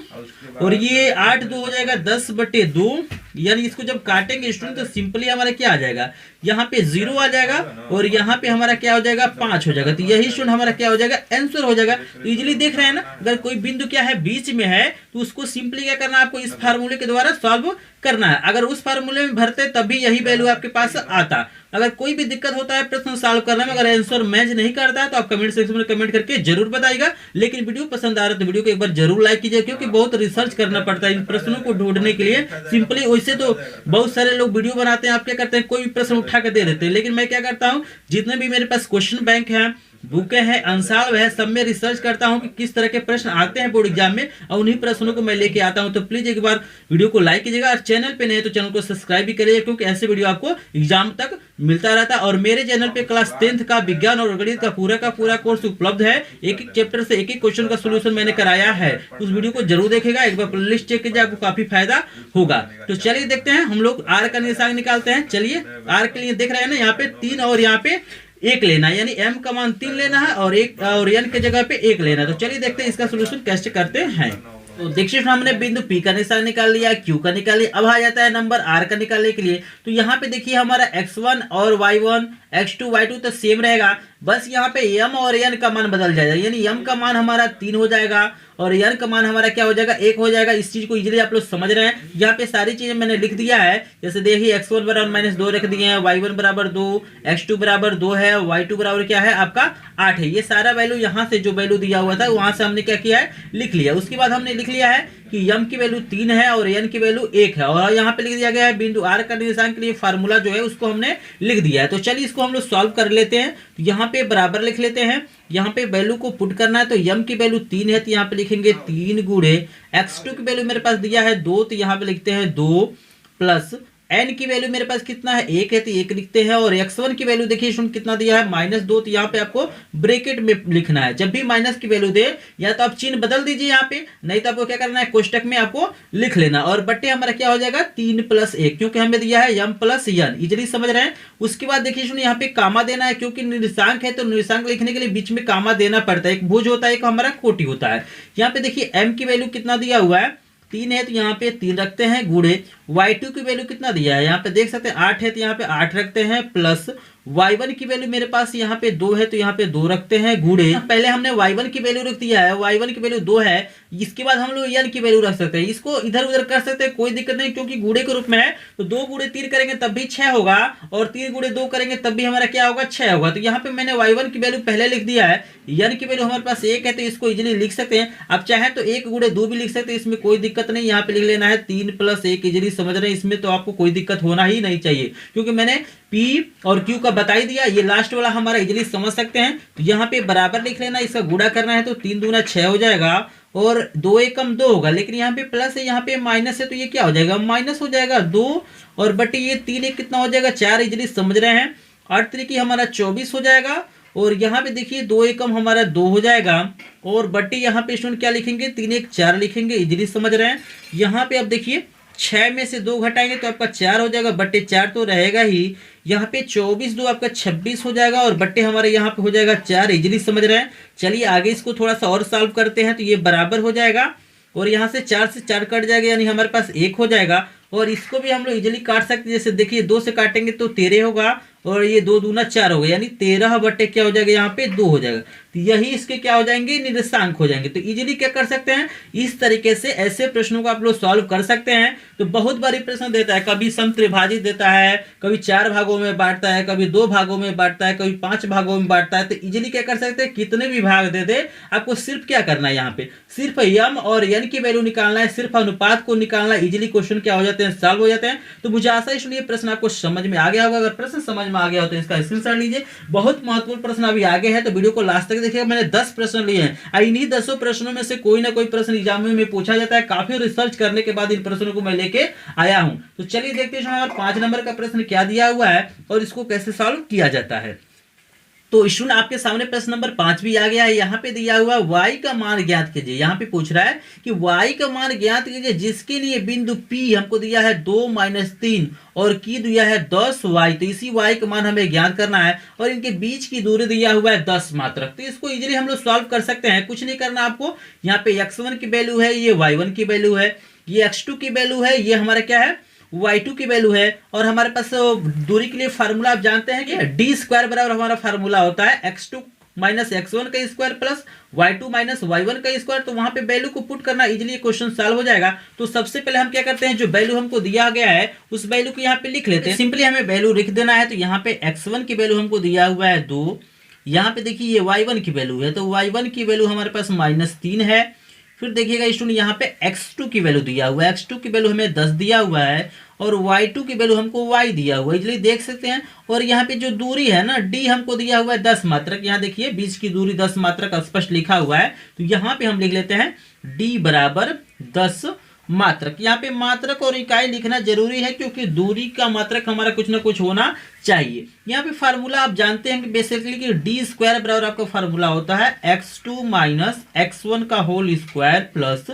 और ये 8 2 हो जाएगा 10 बटे 2। यानी इसको जब काटेंगे स्टूडेंट तो सिंपली हमारा क्या आ जाएगा, यहाँ पे 0 आ जाएगा और यहाँ पे हमारा क्या हो जाएगा 5 हो जाएगा। तो यही स्टूडेंट हमारा क्या हो जाएगा, आंसर हो जाएगा। तो इजीली देख रहे हैं ना, अगर कोई बिंदु क्या है बीच में है तो उसको सिंपली क्या करना है, आपको इस फार्मूले के द्वारा सॉल्व करना है। अगर उस फार्मूले में भरते तभी यही वैल्यू आपके पास आता। अगर कोई भी दिक्कत होता है प्रश्न सॉल्व करने में, अगर आंसर मैच नहीं करता है तो आप कमेंट सेक्शन में कमेंट करके जरूर बताइएगा। लेकिन वीडियो पसंद आ रहा है तो वीडियो को एक बार जरूर लाइक कीजिए, क्योंकि बहुत रिसर्च करना पड़ता है इन प्रश्नों को ढूंढने के लिए। सिंपली वैसे तो बहुत सारे लोग वीडियो बनाते हैं, आप क्या करते हैं कोई भी प्रश्न उठा कर दे देते हैं, लेकिन मैं क्या करता हूं, जितने भी मेरे पास क्वेश्चन बैंक है, बुकें हैं, अंसाल है, सब में रिसर्च करता हूं कि किस तरह के प्रश्न आते हैं बोर्ड एग्जाम में और उन्हीं प्रश्नों को मैं लेके आता हूं। तो प्लीज एक बार वीडियो को लाइक कीजिएगा और चैनल पे नए तो चैनल को सब्सक्राइब भी करिएगा, क्योंकि ऐसे वीडियो आपको एग्जाम तक मिलता रहता है। और मेरे चैनल पे क्लास 10th का विज्ञान और गणित का पूरा कोर्स उपलब्ध है। एक एक चैप्टर से एक एक क्वेश्चन का सोल्यूशन मैंने कराया है। उस वीडियो को जरूर देखेगा, एक बार प्लेलिस्ट चेक कीजिए, आपको काफी फायदा होगा। तो चलिए देखते हैं, हम लोग R का निशान निकालते हैं। चलिए R के लिए देख रहे हैं ना, यहाँ पे 3 और यहाँ पे 1 लेना है, यानी m का मान 3 लेना है और n के जगह पे 1 लेना है। तो चलिए देखते हैं इसका सोल्यूशन कैसे करते हैं। तो देखिए हमने बिंदु P का निशान निकाल लिया, Q का निकाल लिया। अब आ जाता है नंबर R का निकालने के लिए। तो यहाँ पे देखिए हमारा x1 और y1 x2 y2 तो सेम रहेगा, बस यहाँ पे m और n का मान बदल जाएगा। यानी m का मान हमारा 3 हो जाएगा और n का मान हमारा क्या हो जाएगा, 1 हो जाएगा। इस चीज को इजीली आप लोग समझ रहे हैं। यहाँ पे सारी चीजें मैंने लिख दिया है, जैसे देखिए x1 बराबर -2 रख दिए हैं, y1 बराबर 2, x2 बराबर 2 है, y2 बराबर क्या है आपका 8 है। ये सारा वैल्यू यहाँ से जो वैल्यू दिया हुआ था वहां से हमने क्या किया है, लिख लिया। उसके बाद हमने लिख लिया है कि m की वैल्यू 3 है और n की वैल्यू 1 है, और यहाँ पे लिख दिया गया है बिंदु R का निर्देशांक के लिए फार्मूला जो है उसको हमने लिख दिया है। तो चलिए इसको हम लोग सॉल्व कर लेते हैं। तो यहाँ पे बराबर लिख लेते हैं, यहाँ पे वैल्यू को पुट करना है। तो m की वैल्यू 3 है, तो यहाँ पे लिखेंगे 3 गुणे x2 की वैल्यू मेरे पास दिया है 2, तो यहाँ पे लिखते हैं 2 प्लस n की वैल्यू मेरे पास कितना है 1 है, तो 1 लिखते हैं। और x1 की वैल्यू देखिए इसमें कितना दिया है -2, तो यहाँ पे आपको ब्रैकेट में लिखना है। जब भी माइनस की वैल्यू दे या तो आप चिन्ह बदल दीजिए यहाँ पे, नहीं तो आपको क्या करना है कोष्टक में आपको लिख लेना। और बट्टे हमारा क्या हो जाएगा 3 + 1, क्योंकि हमें दिया है m + n। इजीली समझ रहे हैं। उसके बाद देखिए यहाँ पे कामा देना है, क्योंकि निर्देशांक है तो निर्देशांक लिखने के लिए बीच में कामा देना पड़ता है। एक भुज होता है, एक हमारा कोटि होता है। यहाँ पे देखिए m की वैल्यू कितना दिया हुआ है 3 है, तो यहाँ पे 3 रखते हैं, गुणे y2 की वैल्यू कितना दिया है यहाँ पे देख सकते हैं 8 है, तो यहाँ पे 8 रखते हैं, प्लस y1 की वैल्यू मेरे पास यहाँ पे 2 है, तो यहाँ पे 2 रखते हैं, गुणे पहले हमने y1 की वैल्यू रख दिया है, y1 की वैल्यू 2 है। इसके बाद हम लोग n की वैल्यू रख सकते हैं, इसको इधर उधर कर सकते हैं, कोई दिक्कत नहीं, क्योंकि गुणे के रूप में है। तो 2 × 3 करेंगे तब भी 6 होगा और 3 × 2 करेंगे तब भी हमारा क्या होगा 6 होगा। तो यहाँ पे मैंने y1 की वैल्यू पहले लिख दिया है, n की वैल्यू हमारे पास 1 है, तो इसको इजीली लिख सकते हैं। आप चाहे तो 1 × 2 भी लिख सकते हैं, इसमें कोई दिक्कत नहीं। यहाँ पे लिख लेना है 3 + 1, इजीली समझ रहे हैं। इसमें तो आपको कोई दिक्कत होना ही नहीं चाहिए, क्योंकि मैंने P और Q का बता ही दिया। ये लास्ट वाला हमारा इजीली समझ सकते हैं। तो यहाँ पे बराबर लिख लेना, इसका गुणा करना है तो 3 दूना 6 हो जाएगा और 2 एकम 2 होगा, लेकिन यहाँ पे प्लस है यहाँ पे माइनस है, तो ये क्या हो जाएगा माइनस हो जाएगा 2 और बटे ये 3 एक कितना हो जाएगा 4। इजीली समझ रहे हैं। 8 3 हमारा 24 हो जाएगा और यहाँ पे देखिए 2 एकम हमारा 2 हो जाएगा, और बट्टी यहाँ पे स्टूडेंट क्या लिखेंगे, 3 1 4 लिखेंगे, इजीली समझ रहे हैं। यहाँ पे अब देखिए 6 में से 2 घटाएंगे तो आपका 4 हो जाएगा, बट्टे 4 तो रहेगा ही। यहाँ पे 24 2 आपका 26 हो जाएगा, और बट्टे हमारे यहाँ पे हो जाएगा 4, इजीली समझ रहे हैं। चलिए आगे इसको थोड़ा सा और सॉल्व करते हैं, तो ये बराबर हो जाएगा, और यहाँ से 4 से 4 कट जाएगा, यानी हमारे पास 1 हो जाएगा। और इसको भी हम लोग इजीली काट सकते हैं, जैसे देखिए 2 से काटेंगे तो 13 होगा, और ये 2 दूना 4 हो गया, यानी 13 बट्टे क्या हो जाएगा, यहाँ पे 2 हो जाएगा। तो यही इसके क्या हो जाएंगे, निर्देशांक हो जाएंगे। तो इजीली क्या कर सकते हैं, इस तरीके से ऐसे प्रश्नों को आप लोग सॉल्व कर सकते हैं। तो बहुत बारी प्रश्न देता है, कभी समत्रिभाजित देता है, कभी 4 भागों में बांटता है, कभी 2 भागों में बांटता है, कभी 5 भागों में बांटता है। तो इजीली क्या कर सकते हैं, कितने भी भाग दे दे, आपको सिर्फ क्या करना है, यहाँ पे सिर्फ यम और एन की वैल्यू निकालना है, सिर्फ अनुपात को निकालना। इजीली क्वेश्चन क्या हो जाते हैं, सॉल्व हो जाते हैं। तो मुझे आशा है इसलिए प्रश्न आपको समझ में आ गया होगा। अगर प्रश्न समझ में आ गया हो तो इसका स्क्रीनशॉट लीजिए। बहुत महत्वपूर्ण प्रश्न अभी आगे है, तो वीडियो को लास्ट तक देखिएगा। मैंने 10 प्रश्न लिए हैं, इन्हीं 10 प्रश्नों में से कोई ना कोई प्रश्न एग्जाम में पूछा जाता है। काफी रिसर्च करने के बाद इन प्रश्नों को मैं लेके आया हूं। तो चलिए देखते हैं 5 नंबर का प्रश्न क्या दिया हुआ है और इसको कैसे सॉल्व किया जाता है। तो स्टूडेंट आपके सामने प्रश्न नंबर 5 भी आ गया है। यहाँ पे दिया हुआ y का मान ज्ञात कीजिए। यहाँ पे पूछ रहा है कि y का मान ज्ञात कीजिए, जिसके लिए बिंदु P हमको दिया है 2 - 3 और की दिया है 10y। तो इसी y का मान हमें ज्ञात करना है, और इनके बीच की दूरी दिया हुआ है 10 मात्रक। तो इसको इजीली हम लोग सॉल्व कर सकते हैं। कुछ नहीं करना आपको, यहाँ पे x1 की वैल्यू है, ये y1 की वैल्यू है, ये x2 की वैल्यू है, ये हमारा क्या है, y2 की वैल्यू है। और हमारे पास दूरी के लिए फार्मूला आप जानते हैं कि d² बराबर हमारा फार्मूला होता है x2 - x1 का स्क्वायर प्लस y2 - y1 का स्क्वायर। तो वहां पे वैल्यू को पुट करना, इजीली क्वेश्चन सॉल्व हो जाएगा। तो सबसे पहले हम क्या करते हैं, जो वैल्यू हमको दिया गया है उस वैल्यू को यहाँ पे लिख लेते हैं। सिंपली हमें वैल्यू लिख देना है। तो यहाँ पे x1 की वैल्यू हमको दिया हुआ है 2, यहाँ पे देखिए ये y1 की वैल्यू है, तो y1 की वैल्यू हमारे पास -3 है। फिर देखिएगा स्टूडेंट यहाँ पे x2 की वैल्यू दिया हुआ है, x2 की वैल्यू हमें 10 दिया हुआ है, और y2 की वैल्यू हमको y दिया हुआ है, इसलिए देख सकते हैं। और यहाँ पे जो दूरी है ना d हमको दिया हुआ है 10 मात्रक। यहाँ देखिए बीच की दूरी 10 मात्रक स्पष्ट लिखा हुआ है। तो यहाँ पे हम लिख लेते हैं d बराबर 10 मात्रक। यहाँ पे मात्रक और इकाई लिखना जरूरी है, क्योंकि दूरी का मात्रक हमारा कुछ ना कुछ होना चाहिए। यहाँ पे फार्मूला आप जानते हैं कि बेसिकली कि d² बराबर आपका फार्मूला होता है x2 - x1 का होल स्क्वायर प्लस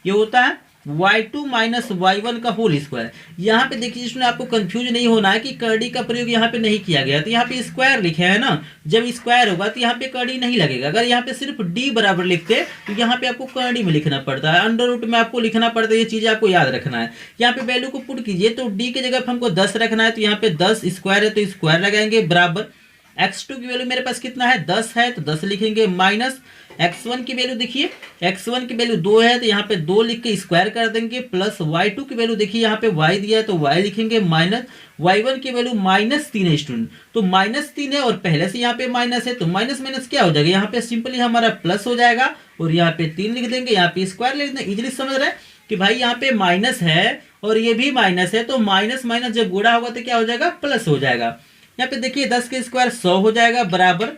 ये होता है y2 - y1 का होल स्क्वायर। यहाँ पे देखिए इसमें आपको कंफ्यूज नहीं होना है कि कर्डी का प्रयोग यहाँ पे नहीं किया गया। तो यहाँ पे स्क्वायर लिखे है ना, जब स्क्वायर होगा तो यहाँ पे कर्डी नहीं लगेगा। अगर यहाँ पे सिर्फ d बराबर लिखते तो यहाँ पे आपको कर्डी में लिखना पड़ता है, अंडर रूट में आपको लिखना पड़ता है। ये चीजें आपको याद रखना है। यहाँ पे वैल्यू को पुट कीजिए, तो d की जगह पे हमको 10 रखना है, तो यहाँ पे 10 स्क्वायर है तो स्क्वायर लगाएंगे, बराबर x2 की वैल्यू मेरे पास कितना है 10 है, तो 10 लिखेंगे, माइनस x1 की वैल्यू देखिए x1 की वैल्यू 2 है, तो यहाँ पे 2 लिख के स्क्वायर कर देंगे, प्लस y2 की वैल्यू देखिए यहाँ पे y दिया है तो y लिखेंगे, माइनस y1 की वैल्यू -3 है स्टूडेंट। तो -3 है और पहले से यहाँ पे माइनस है, तो माइनस माइनस क्या हो जाएगा, यहाँ पे सिंपली हमारा प्लस हो जाएगा, और यहाँ पे 3 लिख देंगे, यहाँ पे स्क्वायर लिख देंगे। इजीली समझ रहे हैं कि भाई यहाँ पे माइनस है और ये भी माइनस है, तो माइनस माइनस जब गुणा होगा तो क्या हो जाएगा, प्लस हो जाएगा। यहाँ पे देखिए 10 का स्क्वायर 100 हो जाएगा, बराबर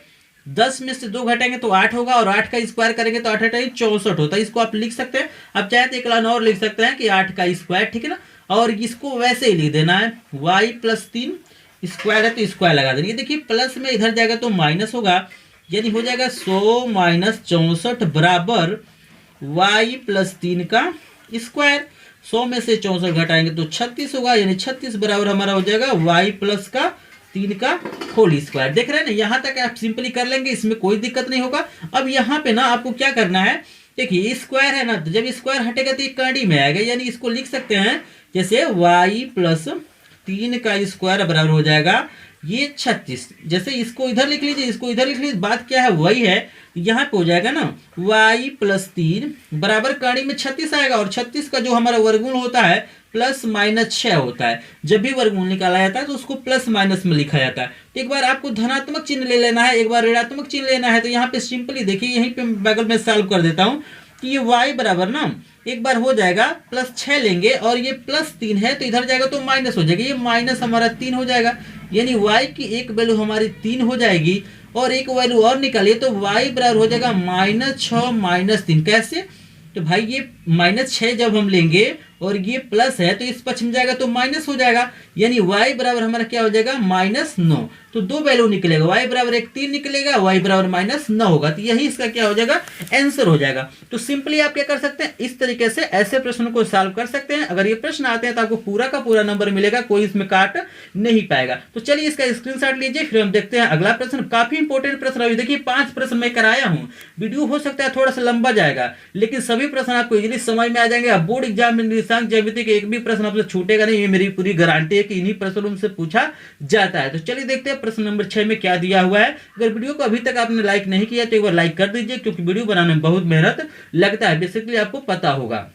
10 में से 2 घटाएंगे तो 8 होगा, और 8 का स्क्वायर करेंगे तो 8 8 64 होता है। इसको आप लिख सकते हैं, आप चाहे तो एक लाइन और लिख सकते हैं कि 8 का स्क्वायर, ठीक है ना। और इसको वैसे ही लिख देना है, y + 3 स्क्वायर है तो स्क्वायर लगा देंगे। देखिए प्लस में इधर जाएगा तो माइनस होगा, यानी हो जाएगा 100 - 64 बराबर y + 3 का स्क्वायर। 100 में से 64 घटाएंगे तो 36 होगा, यानी 36 बराबर हमारा हो जाएगा y + 3 का होल स्क्वायर। देख रहे हैं ना, यहाँ तक आप सिंपली कर लेंगे, इसमें कोई दिक्कत नहीं होगा। अब यहाँ पे ना आपको क्या करना है, देखिए स्क्वायर है ना, तो जब स्क्वायर हटेगा तो ये कर्डी में आएगा, यानी इसको लिख सकते हैं जैसे y + 3 का स्क्वायर बराबर हो जाएगा ये 36। जैसे इसको इधर लिख लीजिए, इसको इधर लिख लीजिए, बात क्या है वही है। यहाँ पे हो जाएगा ना y + 3 बराबर कर्डी में 36 आएगा, और 36 का जो हमारा वर्गमूल होता है +- 6 होता है। जब भी वर्गमूल निकाला जाता है तो उसको प्लस माइनस में लिखा जाता है। एक बार आपको धनात्मक चिन्ह ले लेना है, एक बार ऋणात्मक चिन्ह लेना है। तो यहाँ पे सिंपली देखिए, यहीं पे बगल में सॉल्व कर देता हूँ कि ये y बराबर ना एक बार हो जाएगा +6 लेंगे, और ये +3 है तो इधर जाएगा तो माइनस हो जाएगा, ये माइनस हमारा 3 हो जाएगा, यानी y की एक वैल्यू हमारी 3 हो जाएगी। और एक वैल्यू और निकालिए तो y बराबर हो जाएगा -6 - 3। कैसे, तो भाई ये -6 जब हम लेंगे और ये प्लस है तो इस पक्ष में जाएगा तो माइनस हो जाएगा, यानी y बराबर हमारा क्या हो जाएगा -9। तो 2 वैल्यू निकलेगा, y बराबर 1 3 निकलेगा, y बराबर -9 होगा। तो यही इसका क्या हो जाएगा, आंसर हो जाएगा। तो सिंपली आप क्या कर सकते हैं, इस तरीके से ऐसे प्रश्न को सॉल्व कर सकते हैं। अगर ये प्रश्न आते हैं तो आपको पूरा का पूरा नंबर मिलेगा, कोई इसमें काट नहीं पाएगा। तो चलिए इसका स्क्रीनशॉट लीजिए, फिर हम देखते हैं अगला प्रश्न। काफी इंपॉर्टेंट प्रश्न अभी देखिए 5 प्रश्न मैं कराया हूँ। वीडियो हो सकता है थोड़ा सा लंबा जाएगा, लेकिन सभी प्रश्न आपको इजीली समझ में आ जाएंगे। आप बोर्ड एग्जाम में निशांक ज्यामिति के एक भी प्रश्न आपसे छूटेगा नहीं, ये मेरी पूरी गारंटी है कि इन्हीं प्रश्नों से पूछा जाता है। तो चलिए देखते हैं प्रश्न नंबर 6 में क्या दिया हुआ है। अगर वीडियो को अभी तक आपने लाइक नहीं किया तो एक बार लाइक कर दीजिए, क्योंकि वीडियो बनाने में बहुत मेहनत लगता है, बेसिकली आपको पता होगा।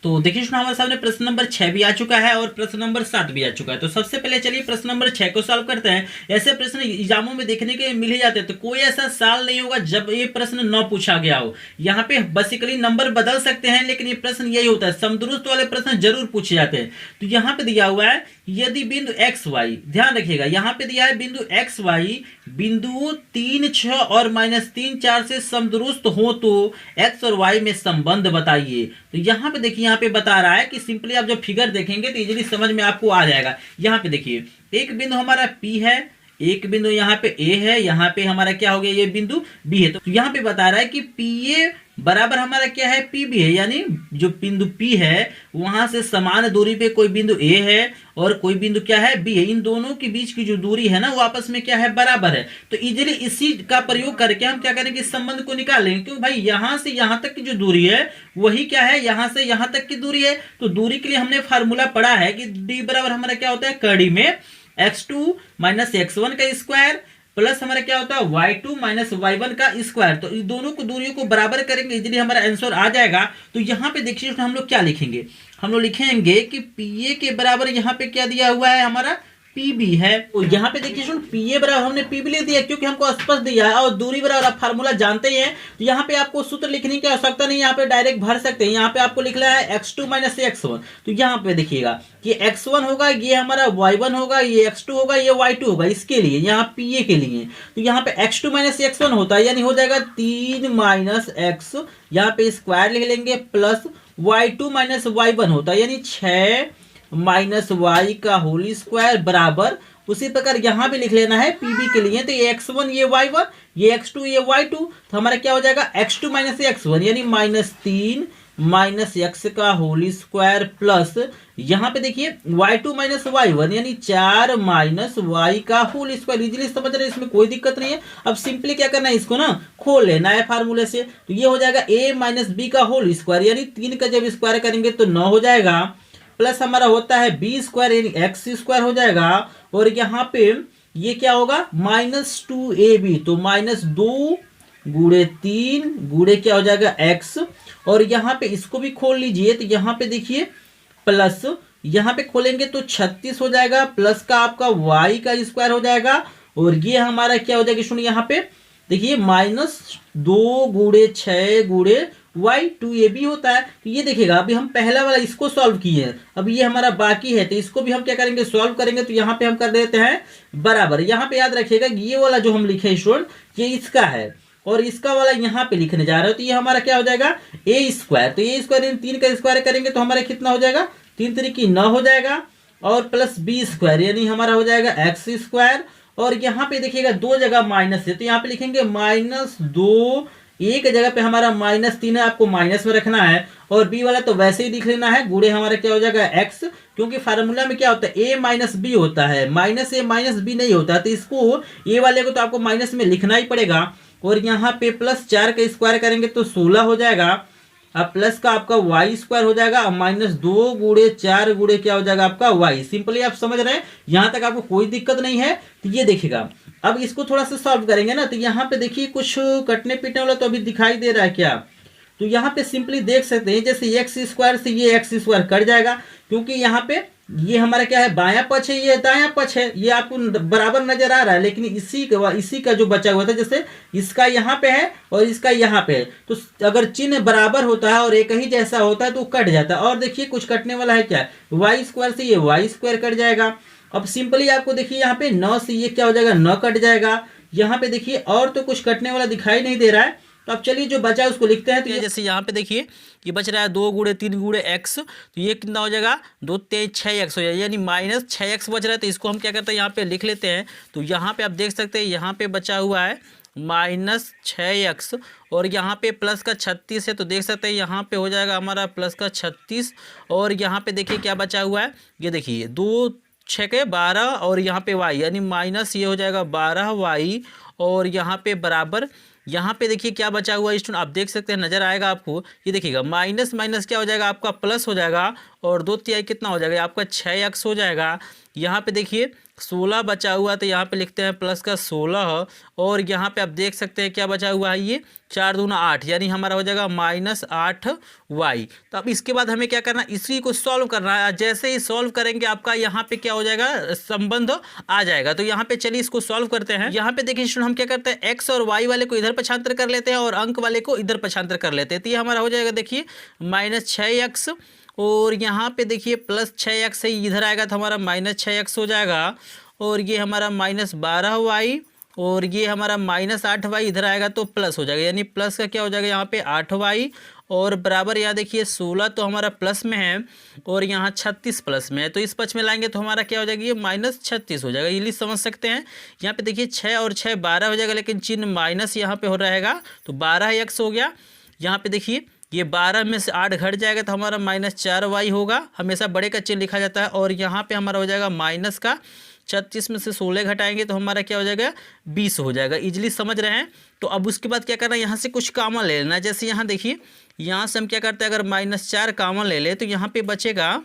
तो देखिए हमारे सामने प्रश्न नंबर 6 भी आ चुका है और प्रश्न नंबर 7 भी आ चुका है। तो सबसे पहले चलिए प्रश्न नंबर 6 को सॉल्व करते हैं। ऐसे प्रश्न एग्जामों में देखने के मिल ही जाते हैं, तो कोई ऐसा साल नहीं होगा जब ये प्रश्न न पूछा गया हो। यहाँ पे बेसिकली नंबर बदल सकते हैं, लेकिन ये प्रश्न यही होता है, समदुरुस्त वाले प्रश्न जरूर पूछे जाते हैं। तो यहाँ पे दिया हुआ है, यदि बिंदु एक्स वाई, ध्यान रखिएगा यहाँ पे दिया है बिंदु एक्स वाई बिंदु 3 6 और -3 4 से समदुरुस्त हो तो एक्स और वाई में संबंध बताइए। तो यहाँ पे देखिए, यहाँ पे बता रहा है कि सिंपली आप जब फिगर देखेंगे तो इजीली समझ में आपको आ जाएगा। यहाँ पे देखिए एक बिंदु हमारा P है, एक बिंदु यहाँ पे A है, यहाँ पे हमारा क्या हो गया, ये बिंदु B है। तो यहाँ पे बता रहा है कि PA बराबर हमारा क्या है, PB है, यानी जो बिंदु P है वहां से समान दूरी पे कोई बिंदु A है और कोई बिंदु क्या है, B है। इन दोनों के बीच की जो दूरी है ना वो आपस में क्या है, बराबर है। तो इजीली इसी का प्रयोग करके हम क्या करेंगे, इस संबंध को निकाल लेंगे। क्यों भाई, यहां से यहां तक की जो दूरी है वही क्या है, यहां से यहां तक की दूरी है। तो दूरी के लिए हमने फार्मूला पढ़ा है कि D बराबर हमारा क्या होता है, कड़ी में x2 - x1 का स्क्वायर प्लस हमारा क्या होता है, y2 - y1 का स्क्वायर। तो इन दोनों को दूरियों को बराबर करेंगे, इजीली हमारा आंसर आ जाएगा। तो यहाँ पे देखिए हम लोग क्या लिखेंगे, हम लोग लिखेंगे कि PA के बराबर यहाँ पे क्या दिया हुआ है, हमारा PB है। तो यहाँ पे देखिए सुन, PA बराबर हमने PB लिख दिया क्योंकि हमको स्पष्ट दिया है, और दूरी बराबर आप फार्मूला जानते ही हैं। तो यहाँ पे आपको सूत्र लिखने की आवश्यकता नहीं, यहाँ पे डायरेक्ट भर सकते हैं। यहाँ पे आपको लिखना है x2 - x1। तो यहाँ पे देखिएगा कि x1 होगा, ये हमारा y1 होगा, ये x2 होगा, ये y2 होगा, इसके लिए यहाँ PA के लिए। तो यहाँ पे x2 - x1 होता है, यानी हो जाएगा 3 - x, यहाँ पे स्क्वायर लिख लेंगे, प्लस y2 - y1 होता है, यानी 6 -y का होल स्क्वायर बराबर, उसी प्रकार यहाँ भी लिख लेना है PB के लिए। तो ये x1 ये y1, ये x2 ये y2, तो हमारा क्या हो जाएगा, x2 - x1 यानी -3 -x का होल स्क्वायर प्लस यहाँ पे देखिए y2 - y1 यानी 4 -y का होल स्क्वायर। इजीली समझ रहे हैं, इसमें कोई दिक्कत नहीं है। अब सिंपली क्या करना है, इसको ना खोल लेना है फार्मूले से। तो ये हो जाएगा a - b का होल स्क्वायर, यानी 3 का जब स्क्वायर करेंगे तो 9 हो जाएगा, प्लस हमारा होता है b स्क्वायर यानी x स्क्वायर हो जाएगा, और यहाँ पे ये क्या होगा, -2ab, तो -2 गुणे 3 गुणे क्या हो जाएगा x, और यहाँ पे इसको भी खोल लीजिए। तो यहाँ पे देखिए प्लस, यहाँ पे खोलेंगे तो 36 हो जाएगा, प्लस का आपका y का स्क्वायर हो जाएगा, और ये हमारा क्या हो जाएगा, सुनिए यहाँ पे देखिए -2 गुणे 6 गुणे y2ab होता है। तो ये देखिएगा अभी हम पहला वाला इसको सॉल्व किए हैं, अब ये हमारा बाकी है, तो इसको भी हम क्या करेंगे, सॉल्व करेंगे। तो यहाँ पे हम कर देते हैं बराबर। यहाँ पे याद रखिएगा ये वाला जो हम लिखे स्टूडेंट, ये इसका है और इसका वाला यहाँ पे लिखने जा रहे हो। तो ये हमारा क्या हो जाएगा, a स्क्वायर। तो a स्क्वायर 3 का स्क्वायर करेंगे तो हमारा कितना हो जाएगा, 3 3 की 9 हो जाएगा, और प्लस b स्क्वायर यानी हमारा हो जाएगा x स्क्वायर। और यहाँ पे देखिएगा 2 जगह माइनस है, तो यहाँ पे लिखेंगे -2, एक जगह पे हमारा -3 है, आपको माइनस में रखना है, और b वाला तो वैसे ही लिख लेना है, गुणे हमारा क्या हो जाएगा x, क्योंकि फार्मूला में क्या होता है a - b होता है, -a - b नहीं होता। तो इसको a वाले को तो आपको माइनस में लिखना ही पड़ेगा, और यहाँ पे +4 का स्क्वायर करेंगे तो 16 हो जाएगा, अब प्लस का आपका y स्क्वायर हो जाएगा, -2 गुणे 4 गुणे क्या हो जाएगा आपका y। सिंपली आप समझ रहे हैं, यहाँ तक आपको कोई दिक्कत नहीं है। तो ये देखिएगा अब इसको थोड़ा सा सॉल्व करेंगे ना, तो यहाँ पे देखिए कुछ कटने पीटने वाला तो अभी दिखाई दे रहा है क्या, तो यहाँ पे सिंपली देख सकते हैं जैसे x स्क्वायर से ये x स्क्वायर कट जाएगा, क्योंकि यहाँ पे ये हमारा क्या है, बायां पक्ष है, ये दायां पक्ष है, ये आपको बराबर नजर आ रहा है, लेकिन इसी का जो बचा हुआ था, जैसे इसका यहाँ पे है और इसका यहाँ पे है, तो अगर चिन्ह बराबर होता है और एक ही जैसा होता है तो कट जाता है। और देखिए कुछ कटने वाला है क्या, y स्क्वायर से ये y स्क्वायर कट जाएगा। अब सिंपली आपको देखिए यहाँ पे 9 से ये क्या हो जाएगा, 9 कट जाएगा। यहाँ पे देखिए और तो कुछ कटने वाला दिखाई नहीं दे रहा है, तो अब चलिए जो बचा उसको लिखते हैं। तो जैसे यहाँ पे देखिए ये बच रहा है 2 गुणे 3 गुणे x, तो ये कितना हो जाएगा 2 3 6x हो जाएगा, यानी -6x बच रहा है। तो इसको हम क्या करते हैं यहाँ पे लिख लेते हैं। तो यहाँ पे आप देख सकते हैं यहाँ पे बचा हुआ है -6x और यहाँ पे प्लस का 36 है, तो देख सकते हैं यहाँ पे हो जाएगा हमारा प्लस का 36। और यहाँ पे देखिए क्या बचा हुआ है, ये देखिए 2 6 के 12 और यहाँ पे y, यानी माइनस ये हो जाएगा 12y और यहाँ पे बराबर, यहाँ पे देखिए क्या बचा हुआ है स्टूडेंट, आप देख सकते हैं नजर आएगा आपको, ये देखिएगा माइनस माइनस क्या हो जाएगा आपका प्लस हो जाएगा और 2 तिहाई कितना हो जाएगा आपका 6x हो जाएगा। यहाँ पे देखिए 16 बचा हुआ, तो यहाँ पे लिखते हैं प्लस का 16 और यहाँ पे आप देख सकते हैं क्या बचा हुआ है, ये 4 दूना 8, यानी हमारा हो जाएगा -8y। तो अब इसके बाद हमें क्या करना है, इसी को सॉल्व करना है। जैसे ही सॉल्व करेंगे आपका यहाँ पे क्या हो जाएगा, संबंध आ जाएगा। तो यहाँ पे चलिए इसको सॉल्व करते हैं। यहाँ पे देखिए स्टूडेंट हम क्या करते हैं, x और y वाले को इधर पक्षांतर कर लेते हैं और अंक वाले को इधर पक्षांतर कर लेते हैं। तो ये हमारा हो जाएगा देखिए -6x और यहाँ पे देखिए प्लस 6x से इधर आएगा तो हमारा -6x हो जाएगा और ये हमारा -12y और ये हमारा -8y इधर आएगा तो प्लस हो जाएगा, यानी प्लस का क्या हो जाएगा यहाँ पे 8y और बराबर यहाँ देखिए 16 तो हमारा प्लस में है और यहाँ 36 प्लस में है। तो इस पक्ष में लाएंगे तो हमारा क्या हो जाएगा, ये -36 हो जाएगा। ये समझ सकते हैं। यहाँ पे देखिए 6 और 6 12 हो जाएगा, लेकिन चिन्ह माइनस यहाँ पे हो रहेगा तो 12x हो गया। यहाँ पे देखिए ये 12 में से 8 घट जाएगा तो हमारा -4y होगा, हमेशा बड़े का चिन्ह लिखा जाता है। और यहाँ पे हमारा हो जाएगा माइनस का 36 में से 16 घटाएंगे तो हमारा क्या हो जाएगा 20 हो जाएगा। इजीली समझ रहे हैं। तो अब उसके बाद क्या करना है, यहाँ से कुछ कॉमन ले लेना। जैसे यहाँ देखिए यहाँ से हम क्या करते हैं, अगर -4 कॉमन ले ले तो यहाँ पे बचेगा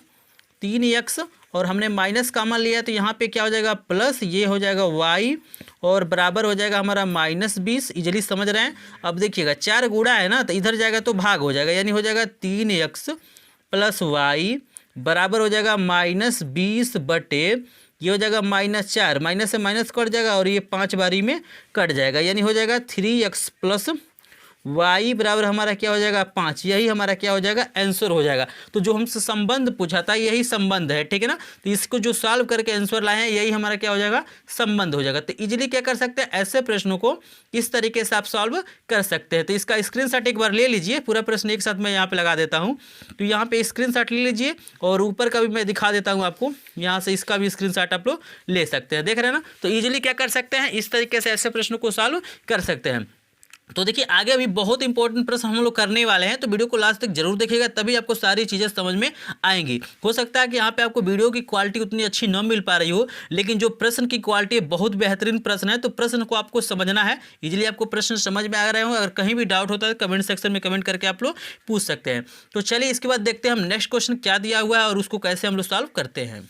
3x और हमने माइनस कॉमन लिया तो यहाँ पे क्या हो जाएगा प्लस, ये हो जाएगा y और बराबर हो जाएगा हमारा -20। इजीली समझ रहे हैं। अब देखिएगा 4 गुणा है ना, तो इधर जाएगा तो भाग हो जाएगा, यानी हो जाएगा 3x + y बराबर हो जाएगा -20 बटे ये हो जाएगा -4, माइनस से माइनस कट जाएगा और ये 5 बारी में कट जाएगा, यानी हो जाएगा 3x + y बराबर हमारा क्या हो जाएगा 5। यही हमारा क्या हो जाएगा आंसर हो जाएगा। तो जो हमसे संबंध पूछा था यही संबंध है, ठीक है ना। तो इसको जो सॉल्व करके आंसर लाए हैं यही हमारा क्या हो जाएगा संबंध हो जाएगा। तो इजीली क्या कर सकते हैं, ऐसे प्रश्नों को इस तरीके से आप सॉल्व कर सकते हैं। तो इसका स्क्रीनशॉट एक बार ले लीजिए, पूरा प्रश्न एक साथ मैं यहाँ पे लगा देता हूँ। तो यहाँ पे स्क्रीनशॉट ले लीजिए और ऊपर का भी मैं दिखा देता हूँ आपको, यहाँ से इसका भी स्क्रीनशॉट आप लोग ले सकते हैं। देख रहे हैं ना। तो इजीली क्या कर सकते हैं, इस तरीके से ऐसे प्रश्नों को सॉल्व कर सकते हैं। तो देखिए आगे अभी बहुत इंपॉर्टेंट प्रश्न हम लोग करने वाले हैं, तो वीडियो को लास्ट तक जरूर देखिएगा, तभी आपको सारी चीज़ें समझ में आएंगी। हो सकता है कि यहाँ पे आपको वीडियो की क्वालिटी उतनी अच्छी न मिल पा रही हो, लेकिन जो प्रश्न की क्वालिटी बहुत बेहतरीन प्रश्न है, तो प्रश्न को आपको समझना है। इजीली आपको प्रश्न समझ में आ रहे हो, अगर कहीं भी डाउट होता है कमेंट सेक्शन में कमेंट करके आप लोग पूछ सकते हैं। तो चलिए इसके बाद देखते हैं हम नेक्स्ट क्वेश्चन क्या दिया हुआ है और उसको कैसे हम लोग सॉल्व करते हैं।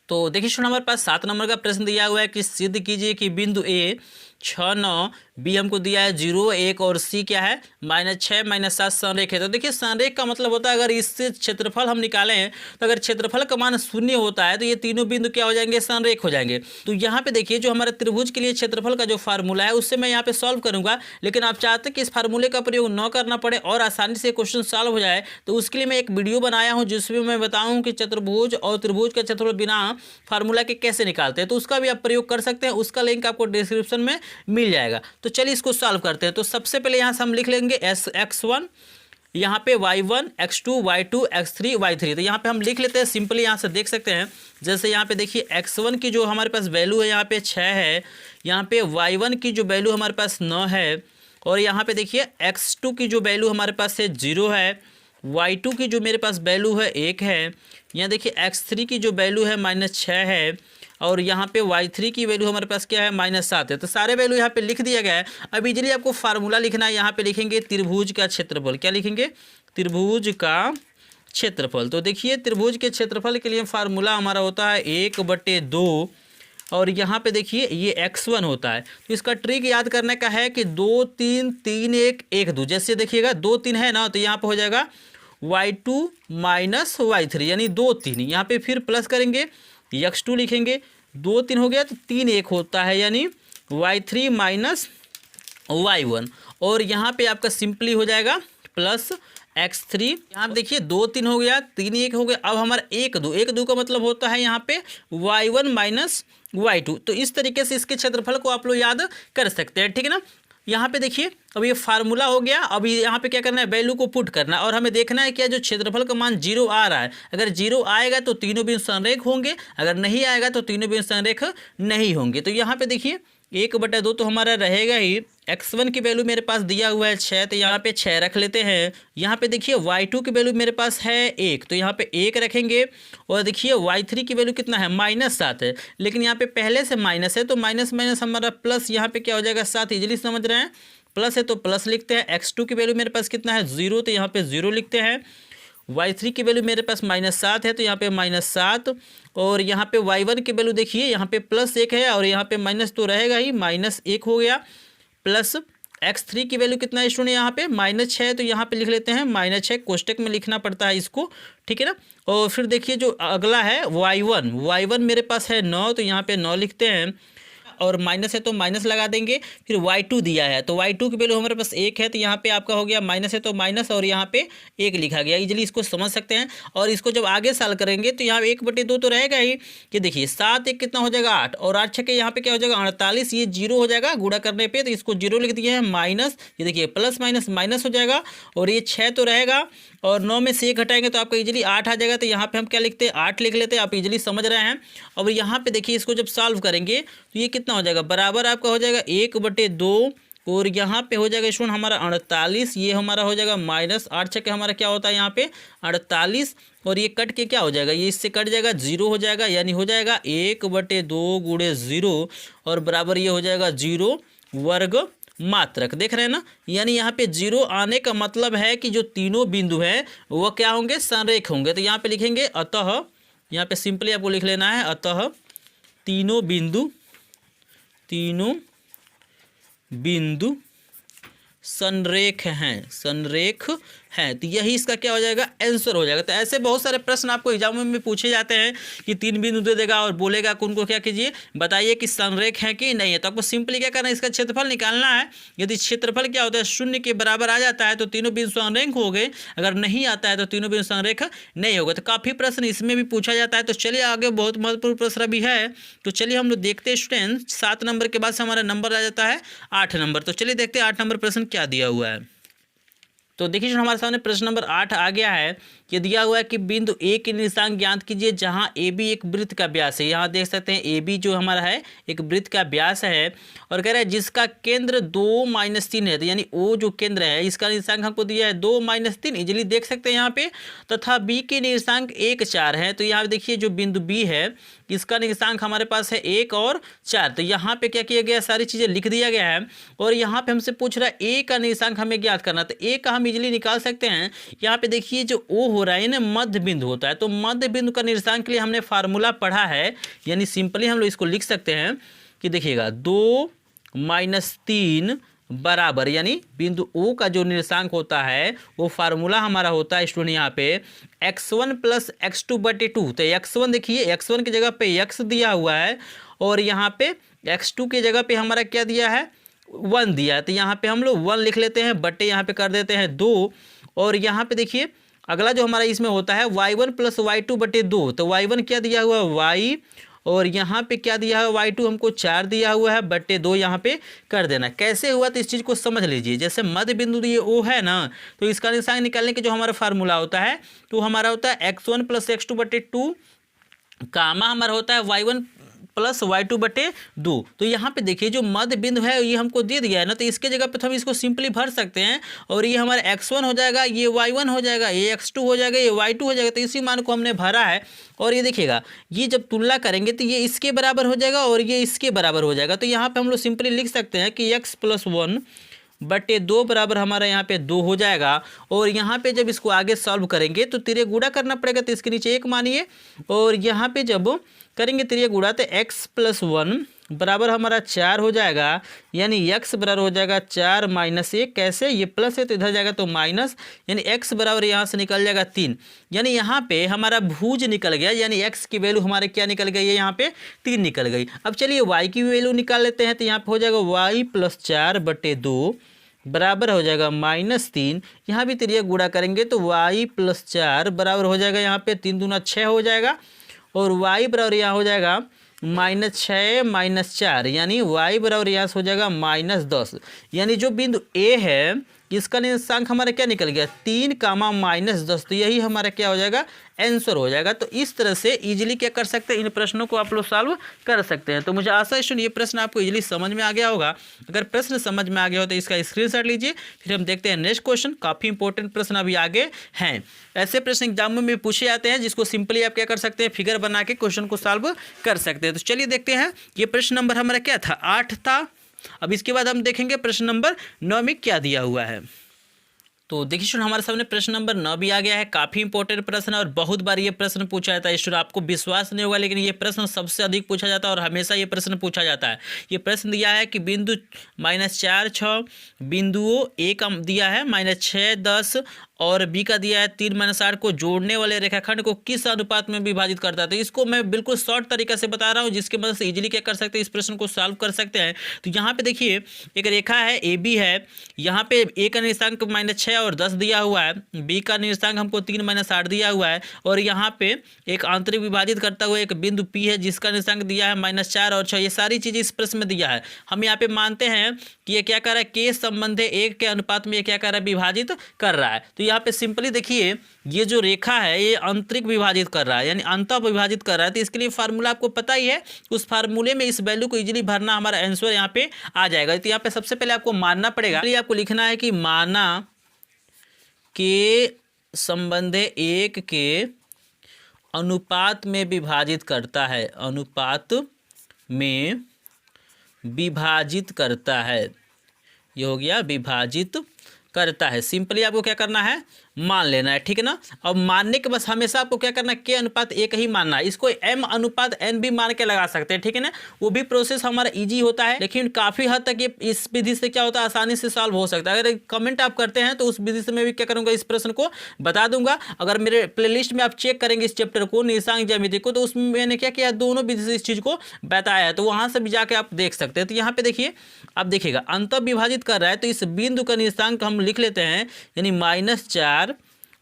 तो देखिए स्टूडेंट हमारे पास 7 नंबर का प्रश्न दिया हुआ है कि सिद्ध कीजिए कि बिंदु ए 6 9, बी हमको दिया है 0 1 और सी क्या है -6 -7 संरेख है। तो देखिए संरेख का मतलब होता है अगर इससे क्षेत्रफल हम निकालें तो अगर क्षेत्रफल का मान 0 होता है तो ये तीनों बिंदु क्या हो जाएंगे, संरेख हो जाएंगे। तो यहाँ पे देखिए जो हमारे त्रिभुज के लिए क्षेत्रफल का जो फार्मूला है उससे मैं यहाँ पे सॉल्व करूंगा, लेकिन आप चाहते हैं कि इस फार्मूले का प्रयोग न करना पड़े और आसानी से क्वेश्चन सॉल्व हो जाए, तो उसके लिए मैं एक वीडियो बनाया हूँ जिसमें मैं बताऊँ कि चतुर्भुज और त्रिभुज का क्षेत्रफल बिना फार्मूला के कैसे निकालते हैं। तो उसका भी आप प्रयोग कर सकते हैं, उसका लिंक आपको डिस्क्रिप्शन में मिल जाएगा। तो चलिए इसको सॉल्व करते हैं। तो सबसे पहले यहाँ से हम लिख लेंगे x1, यहाँ पे y1 x2 y2 x3 y3। तो यहाँ पे हम लिख लेते हैं सिंपली, यहाँ से देख सकते हैं। जैसे यहाँ पे देखिए x1 की जो हमारे पास वैल्यू है यहाँ पे 6 है, यहाँ पे y1 की जो वैल्यू हमारे पास 9 है और यहाँ पे देखिए x2 की जो वैल्यू हमारे पास है 0 है, y2 की जो मेरे पास वैल्यू है 1 है, यहाँ देखिए x3 की जो वैल्यू है -6 है और यहाँ पे y3 की वैल्यू हमारे पास क्या है -7 है। तो सारे वैल्यू यहाँ पे लिख दिया गया है। अब इजीली आपको फार्मूला लिखना है, यहाँ पे लिखेंगे त्रिभुज का क्षेत्रफल। क्या लिखेंगे, त्रिभुज का क्षेत्रफल। तो देखिए त्रिभुज के क्षेत्रफल के लिए फार्मूला हमारा होता है 1/2 और यहाँ पे देखिए ये x1 होता है। तो इसका ट्रिक याद करने का है कि 2 3 3 1 1 2। जैसे देखिएगा 2 3 है ना, तो यहाँ पे हो जाएगा y2 - y3 यानी 2 3, यहाँ पे फिर प्लस करेंगे x2 लिखेंगे, 2 3 हो गया तो 3 1 होता है यानी y3 - y1 और यहाँ पे आपका सिंपली हो जाएगा प्लस x3। यहाँ देखिए 2 3 हो गया, 3 1 हो गया। अब हमारा 1 2 का मतलब होता है यहाँ पे y1 - y2। तो इस तरीके से इसके क्षेत्रफल को आप लोग याद कर सकते हैं, ठीक है ना। यहाँ पे देखिए अब ये फार्मूला हो गया। अब यहाँ पे क्या करना है, वैल्यू को पुट करना है और हमें देखना है क्या जो क्षेत्रफल का मान 0 आ रहा है। अगर 0 आएगा तो तीनों बिंदु संरेख होंगे, अगर नहीं आएगा तो तीनों बिंदु संरेख नहीं होंगे। तो यहाँ पे देखिए 1/2 तो हमारा रहेगा ही। x1 की वैल्यू मेरे पास दिया हुआ है 6, तो यहाँ पे 6 रख लेते हैं। यहाँ पे देखिए y2 की वैल्यू मेरे पास है 1, तो यहाँ पे 1 रखेंगे। और देखिए y3 की वैल्यू कितना है, -7 है, लेकिन यहाँ पे पहले से माइनस है तो माइनस माइनस हमारा प्लस, यहाँ पे क्या हो जाएगा 7, इजीली समझ रहे हैं। प्लस है तो प्लस लिखते हैं। x2 की वैल्यू मेरे पास कितना है 0, तो यहाँ पे 0 लिखते हैं। y3 की वैल्यू मेरे पास -7 है तो यहाँ पे -7। और यहाँ पे y1 की वैल्यू देखिए यहाँ पे +1 है और यहाँ पे माइनस तो रहेगा ही, -1 हो गया। प्लस x3 की वैल्यू कितना है स्टूडेंट, यहाँ पे -6 तो यहाँ पे लिख लेते हैं -6, कोष्टक में लिखना पड़ता है इसको, ठीक है ना। और फिर देखिए जो अगला है y1 मेरे पास है 9, तो यहाँ पे 9 लिखते हैं। और माइनस है तो माइनस लगा देंगे। फिर y2 दिया है तो y2 की वैल्यू हमारे पास 1 है, तो यहाँ पे आपका हो गया माइनस है तो माइनस और यहाँ पे 1 लिखा गया। इजीली इसको समझ सकते हैं। और इसको जब आगे साल करेंगे तो यहाँ 1/2 तो रहेगा ही। ये देखिए 7 1 कितना हो जाएगा 8 और 8 6 के यहाँ पे क्या हो जाएगा 48, ये 0 हो जाएगा गुणा करने पे, तो इसको 0 लिख दिए हैं। माइनस ये देखिए प्लस माइनस माइनस हो जाएगा और ये 6 तो रहेगा और 9 में से 1 हटाएंगे तो आपका इजीली 8 आ जाएगा। तो यहाँ पे हम क्या लिखते हैं 8 लिख लेते हैं, आप इजीली समझ रहे हैं। और यहाँ पे देखिए इसको जब सॉल्व करेंगे तो ये कितना हो जाएगा, बराबर आपका हो जाएगा 1/2 और यहाँ पे हो जाएगा स्टूडेंट हमारा 48, ये हमारा हो जाएगा -8 6 के हमारा क्या होता है यहाँ पे 48 और ये कट के क्या हो जाएगा, ये इससे कट जाएगा 0 हो जाएगा, यानी हो जाएगा 1/2 गुणे 0 और बराबर ये हो जाएगा 0 वर्ग मात्रक। देख रहे हैं ना, यानी यहाँ पे 0 आने का मतलब है कि जो तीनों बिंदु हैं वो क्या होंगे, संरेख होंगे। तो यहाँ पे लिखेंगे अतः, यहाँ पे सिंपली आपको लिख लेना है अतः तीनों बिंदु संरेख हैं, तो यही इसका क्या हो जाएगा, आंसर हो जाएगा। तो ऐसे बहुत सारे प्रश्न आपको एग्जाम में पूछे जाते हैं कि 3 बिंदु दे देगा और बोलेगा कि उनको क्या कीजिए, बताइए कि संरेख है कि नहीं है। तो आपको सिंपली क्या करना है, इसका क्षेत्रफल निकालना है। यदि क्षेत्रफल क्या होता है 0 के बराबर आ जाता है तो तीनों बिंदु संरेख हो गए, अगर नहीं आता है तो तीनों बिंदु संरेख नहीं होगा। तो काफ़ी प्रश्न इसमें भी पूछा जाता है। तो चलिए आगे बहुत महत्वपूर्ण प्रश्न भी है, तो चलिए हम लोग देखते हैं स्टूडेंट। 7 नंबर के बाद से हमारा नंबर आ जाता है 8 नंबर। तो चलिए देखते हैं 8 नंबर प्रश्न क्या दिया हुआ है। तो देखिए हमारे सामने प्रश्न नंबर 8 आ गया है कि दिया हुआ है कि बिंदु ए के निर्देशांक ज्ञात कीजिए जहां ए बी एक वृत्त का व्यास है। यहाँ देख सकते हैं ए बी जो हमारा है एक वृत्त का व्यास है और कह रहा है जिसका केंद्र 2 - 3 है, तो यानी ओ जो केंद्र है इसका निर्देशांक हमको दिया है 2 - 3, इजीली देख सकते हैं यहाँ पे। तथा बी के निर्देशांक 1 4 है, तो यहाँ देखिए जो बिंदु बी है इसका निर्देशांक हमारे पास है 1 और 4। तो यहाँ पे क्या किया गया, सारी चीज़ें लिख दिया गया है। और यहाँ पे हमसे पूछ रहा है ए का निर्देशांक हमें ज्ञात करना, तो ए का हम इजीली निकाल सकते हैं। यहाँ पे देखिए जो ओ हो रहा है ना मध्य बिंदु होता है, तो मध्य बिंदु का निर्देशांक के लिए हमने फार्मूला पढ़ा है, यानी सिंपली हम लोग इसको लिख सकते हैं कि देखिएगा 2 - 3 बराबर, यानी बिंदु ओ का जो निर्देशांक होता है वो फार्मूला हमारा होता है स्टूडेंट यहाँ पे x1 + x2/2। तो x1 देखिए x1 की जगह पे x दिया हुआ है और यहाँ पे x2 की जगह पे हमारा क्या दिया है 1 दिया है, तो यहाँ पे हम लोग 1 लिख लेते हैं, बटे यहाँ पे कर देते हैं 2। और यहाँ पे देखिए अगला जो हमारा इसमें होता है y1 + y2/2, तो y1 क्या दिया हुआ है y और यहाँ पे क्या दिया है y2 हमको 4 दिया हुआ है, बटे 2 यहाँ पे कर देना। कैसे हुआ तो इस चीज़ को समझ लीजिए। जैसे मध्य बिंदु ये ओ है ना, तो इसका निर्देशांक निकालने के जो हमारा फार्मूला होता है तो हमारा होता है x1 + x2/2 कामा हमारा होता है y1 + y2/2। तो यहाँ पे देखिए जो मध्य बिंदु है ये हमको दे दिया है ना, तो इसके जगह पे तो हम इसको सिंपली भर सकते हैं और ये हमारा x1 हो जाएगा, ये y1 हो जाएगा, ये x2 हो जाएगा, ये y2 हो जाएगा। तो इसी मान को हमने भरा है और ये देखिएगा ये जब तुलना करेंगे तो ये इसके बराबर हो जाएगा और ये इसके बराबर हो जाएगा। तो यहाँ पे हम लोग सिंपली लिख सकते हैं कि x + 1/2 बराबर हमारा यहाँ पे 2 हो जाएगा। और यहाँ पे जब इसको आगे सॉल्व करेंगे तो तिरे गुणा करना पड़ेगा, तो इसके नीचे 1 मानिए और यहाँ पे जब करेंगे तिरे गुणा तो x + 1 बराबर हमारा 4 हो जाएगा, यानी x बराबर हो जाएगा 4 - 1। कैसे, ये प्लस है तो इधर जाएगा तो माइनस, यानी x बराबर यहाँ से निकल जाएगा 3। यानी यहाँ पे हमारा भुज निकल गया, यानी x की वैल्यू हमारे क्या निकल गई है यहाँ पे 3 निकल गई। अब चलिए y की वैल्यू निकाल लेते हैं, तो यहाँ पे हो जाएगा y + 4/2 बराबर हो जाएगा -3। यहाँ भी तिरिया गुणा करेंगे तो y + 4 बराबर हो जाएगा यहाँ पे 3 दूना 6 हो जाएगा और y बराबर यहाँ हो जाएगा -6 -4 यानी y बराबर यहाँ से हो जाएगा -10। यानी जो बिंदु ए है इसका निर्देशांक हमारा क्या निकल गया 3 कामा -10, तो यही हमारा क्या हो जाएगा आंसर हो जाएगा। तो इस तरह से इजीली क्या कर सकते हैं, इन प्रश्नों को आप लोग सॉल्व कर सकते हैं। तो मुझे आशा है ये प्रश्न आपको इजीली समझ में आ गया होगा। अगर प्रश्न समझ में आ गया हो तो इसका स्क्रीनशॉट लीजिए। फिर हम देखते हैं नेक्स्ट क्वेश्चन। काफ़ी इंपॉर्टेंट प्रश्न अभी आगे हैं। ऐसे प्रश्न एग्जाम में पूछे जाते हैं जिसको सिंपली आप क्या कर सकते हैं, फिगर बना के क्वेश्चन को सॉल्व कर सकते हैं। तो चलिए देखते हैं, ये प्रश्न नंबर हमारा क्या था 8 था। अब इसके बाद हम देखेंगे प्रश्न नंबर 9 में क्या दिया हुआ है। तो देखिए स्टूडेंट, हमारे सामने प्रश्न नंबर 9 भी आ गया है। काफ़ी इंपॉर्टेंट प्रश्न है और बहुत बार ये प्रश्न पूछा जाता है। स्टूडेंट आपको विश्वास नहीं होगा लेकिन ये प्रश्न सबसे अधिक पूछा जाता है और हमेशा ये प्रश्न पूछा जाता है। ये प्रश्न दिया है कि बिंदु -4 6 बिंदुओं ए का दिया है -6 10 और बी का दिया है 3 -8 को जोड़ने वाले रेखाखंड को किस अनुपात में विभाजित करता है। तो इसको मैं बिल्कुल शॉर्ट तरीका से बता रहा हूँ जिसके मदद से इजीली क्या कर सकते हैं, इस प्रश्न को सॉल्व कर सकते हैं। तो यहाँ पे देखिए एक रेखा है ए बी है, यहाँ पे ए का निर्देशांक -6 और 10 दिया हुआ है, बी का निर्देशांक हमको 3 -8 दिया हुआ है और यहाँ पे एक आंतरिक विभाजित करता हुआ एक बिंदु पी है जिसका निर्देशांक दिया है -4 और 6। ये सारी चीज़ें इस प्रश्न में दिया है। हम यहाँ पे मानते हैं कि ये क्या कर रहा है, के संबंध 1 के अनुपात में ये क्या कर रहा है, विभाजित कर रहा है। तो यहाँ पे सिंपली देखिए ये जो रेखा है ये आंतरिक विभाजित कर रहा है यानी अंतः विभाजित कर रहा है। तो इसके लिए फार्मूला आपको पता ही है, उस फार्मूले में इस वैल्यू को इजीली भरना हमारा आंसर यहाँ पे आ जाएगा। तो यहाँ पे सबसे पहले आपको मानना पड़ेगा, आपको लिखना है कि माना के संबंध 1 के अनुपात में विभाजित करता है, अनुपात में विभाजित करता है। ये हो गया विभाजित करता है। सिंपली आपको क्या करना है, मान लेना है, ठीक है ना। अब मानने के बस हमेशा आपको क्या करना है, के अनुपात 1 ही मानना है। इसको m अनुपात n भी मान के लगा सकते हैं, ठीक है ना। वो भी प्रोसेस हमारा इजी होता है लेकिन काफ़ी हद तक ये इस विधि से क्या होता है, आसानी से सॉल्व हो सकता है। अगर कमेंट आप करते हैं तो उस विधि से मैं भी क्या करूँगा, इस प्रश्न को बता दूंगा। अगर मेरे प्लेलिस्ट में आप चेक करेंगे इस चैप्टर को, निर्देशांक ज्यामिति को, तो उसमें मैंने क्या किया, दोनों विधि से इस चीज़ को बताया है। तो वहाँ से भी जाके आप देख सकते हैं। तो यहाँ पे देखिए आप देखिएगा अंतः विभाजित कर रहा है तो इस बिंदु का निर्देशांक हम लिख लेते हैं यानी -4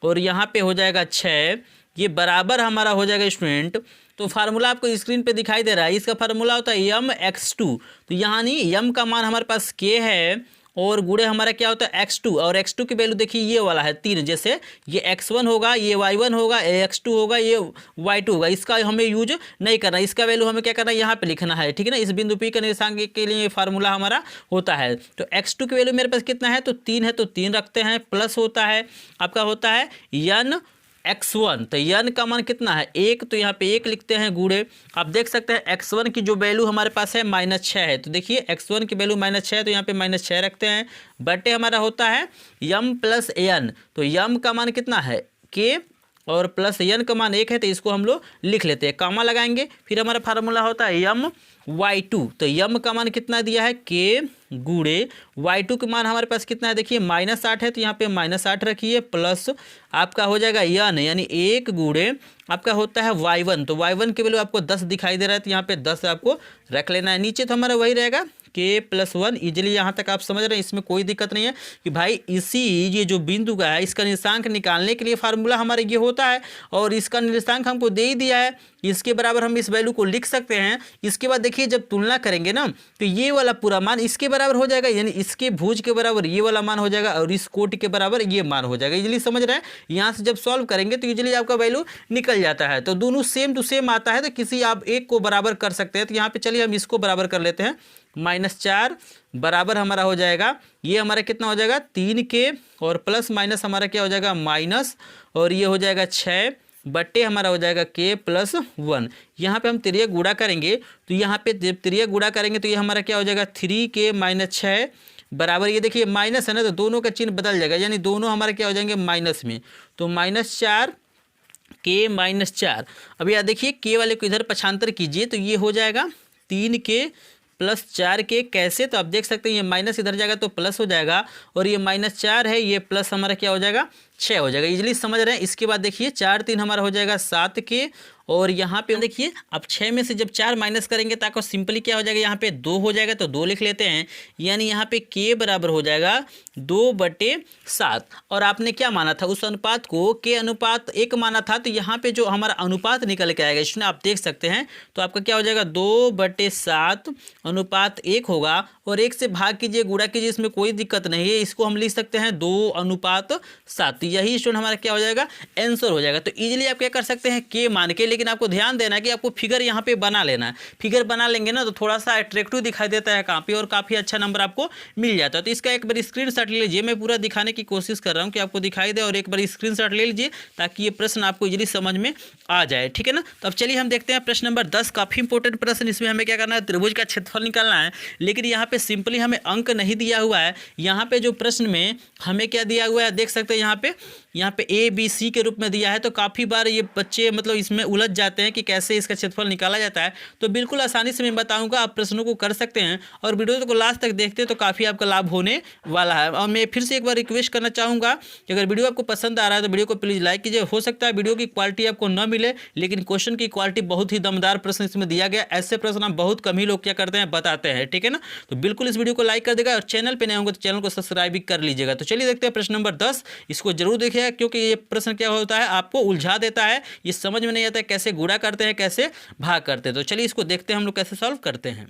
और यहाँ पे हो जाएगा 6, ये बराबर हमारा हो जाएगा स्टूडेंट। तो फार्मूला आपको स्क्रीन पे दिखाई दे रहा है, इसका फार्मूला होता है m(x2). तो यहाँ नहीं m का मान हमारे पास k है और गुणे हमारा क्या होता है x2 और x2 की वैल्यू देखिए ये वाला है 3, जैसे ये x1 होगा, ये y1 होगा, ये x2 होगा, ये y2 होगा। इसका हमें यूज नहीं करना, इसका वैल्यू हमें क्या करना है, यहाँ पे लिखना है, ठीक है ना। इस बिंदु P का निर्देशांक के लिए ये फार्मूला हमारा होता है। तो x2 की वैल्यू मेरे पास कितना है, तो 3 है, तो 3 रखते हैं, प्लस होता है आपका होता है n x1। तो n का मान कितना है 1, तो यहाँ पे 1 लिखते हैं गुणे। आप देख सकते हैं x1 की जो वैल्यू हमारे पास है -6 है, तो देखिए x1 की वैल्यू -6 है तो यहाँ पे -6 रखते हैं, बटे हमारा होता है m + n। तो m का मान कितना है k और प्लस n का मान 1 है, तो इसको हम लोग लिख लेते हैं, कामा लगाएंगे। फिर हमारा फार्मूला होता है my2। तो m का मान कितना दिया है k गुणे y2 का मान हमारे पास कितना है, देखिए -8 है तो यहाँ पे -8 रखिए, प्लस आपका हो जाएगा n यानी 1 गुणे आपका होता है y1। तो y1 की वैल्यू आपको 10 दिखाई दे रहा है तो यहाँ पे 10 आपको रख लेना है। नीचे तो हमारा वही रहेगा k+1। इजीली यहाँ तक आप समझ रहे हैं, इसमें कोई दिक्कत नहीं है कि भाई इसी ये जो बिंदु का है इसका निर्देशांक निकालने के लिए फार्मूला हमारा ये होता है और इसका निर्देशांक हमको दे ही दिया है, इसके बराबर हम इस वैल्यू को लिख सकते हैं। इसके बाद देखिए जब तुलना करेंगे ना तो ये वाला पूरा मान इसके बराबर हो जाएगा, यानी इसके भुज के बराबर ये वाला मान हो जाएगा और इस कोट के बराबर ये मान हो जाएगा। इजीली समझ रहे हैं, यहाँ से जब सॉल्व करेंगे तो इजीली आपका वैल्यू निकल जाता है। तो दोनों सेम टू सेम आता है तो किसी आप एक को बराबर कर सकते हैं। तो यहाँ पे चलिए हम इसको बराबर कर लेते हैं, -4 बराबर हमारा हो जाएगा, ये हमारा कितना हो जाएगा 3k और प्लस माइनस हमारा क्या हो जाएगा माइनस, और ये हो जाएगा 6 बट्टे हमारा हो जाएगा k+1। यहाँ पे हम त्रिय गुणा करेंगे तो यहाँ पे जब त्रिय गुणा करेंगे तो ये हमारा क्या हो जाएगा 3k - 6 बराबर, ये देखिए माइनस है ना तो दोनों का चिन्ह बदल जाएगा, यानी दोनों हमारे क्या हो जाएंगे माइनस में। तो -4 k - 4। अब यार देखिए k वाले को इधर पक्षांतर कीजिए तो ये हो जाएगा 3k + 4k। कैसे, तो आप देख सकते हैं ये माइनस इधर जाएगा तो प्लस हो जाएगा और ये -4 है, ये प्लस हमारा क्या हो जाएगा 6 हो जाएगा। इजीली समझ रहे हैं। इसके बाद देखिए 4 3 हमारा हो जाएगा 7k और यहाँ पे देखिए अब 6 में से जब 4 माइनस करेंगे तो आपको सिंपली क्या हो जाएगा, यहाँ पे 2 हो जाएगा, तो 2 लिख लेते हैं। यानी यहाँ पे k बराबर हो जाएगा 2/7। और आपने क्या माना था, उस अनुपात को k अनुपात 1 माना था, तो यहाँ पे जो हमारा अनुपात निकल के आएगा इसमें आप देख सकते हैं, तो आपका क्या हो जाएगा 2/7 अनुपात 1 होगा। और 1 से भाग कीजिए, गुणा कीजिए, इसमें कोई दिक्कत नहीं है, इसको हम लिख सकते हैं 2/7। यही स्टूडेंट हमारा क्या हो जाएगा, आंसर हो जाएगा। तो इजीली आप क्या कर सकते हैं, k मान के, लेकिन आपको ध्यान देना है कि आपको फिगर यहाँ पे बना लेना है। फिगर बना लेंगे ना तो थोड़ा सा अट्रैक्टिव दिखाई देता है कॉपी, और काफ़ी अच्छा नंबर आपको मिल जाता है। तो इसका एक बार स्क्रीनशॉट ले लीजिए, मैं पूरा दिखाने की कोशिश कर रहा हूँ कि आपको दिखाई दे, और एक बार स्क्रीनशॉट ले लीजिए ताकि ये प्रश्न आपको इजीली समझ में आ जाए, ठीक है ना। तो अब चलिए हम देखते हैं प्रश्न नंबर 10। काफ़ी इंपॉर्टेंट प्रश्न, इसमें हमें क्या करना है, त्रिभुज का क्षेत्रफल निकालना है। लेकिन यहाँ पे सिंपली हमें अंक नहीं दिया हुआ है, यहाँ पे जो प्रश्न में हमें क्या दिया हुआ है देख सकते हैं, यहाँ पे ABC के रूप में दिया है। तो काफ़ी बार ये बच्चे मतलब इसमें उलझ जाते हैं कि कैसे इसका क्षेत्रफल निकाला जाता है। तो बिल्कुल आसानी से मैं बताऊंगा, आप प्रश्नों को कर सकते हैं, और वीडियो को लास्ट तक देखते हैं तो काफ़ी आपका लाभ होने वाला है। और मैं फिर से एक बार रिक्वेस्ट करना चाहूँगा कि अगर वीडियो आपको पसंद आ रहा है तो वीडियो को प्लीज़ लाइक कीजिए। हो सकता है वीडियो की क्वालिटी आपको न मिले, लेकिन क्वेश्चन की क्वालिटी बहुत ही दमदार प्रश्न इसमें दिया गया। ऐसे प्रश्न हम बहुत कम ही लोग क्या करते हैं, बताते हैं, ठीक है ना। तो बिल्कुल इस वीडियो को लाइक कर देगा, और चैनल पर नए होंगे तो चैनल को सब्सक्राइब भी कर लीजिएगा। तो चलिए देखते हैं प्रश्न नंबर 10, इसको जरूर देखिएगा, क्योंकि ये प्रश्न क्या होता है, आपको उलझा देता है, ये समझ में नहीं आता है कैसे गुणा करते हैं, कैसे भाग करते हैं। तो चलिए इसको देखते हैं हम लोग कैसे सॉल्व करते हैं।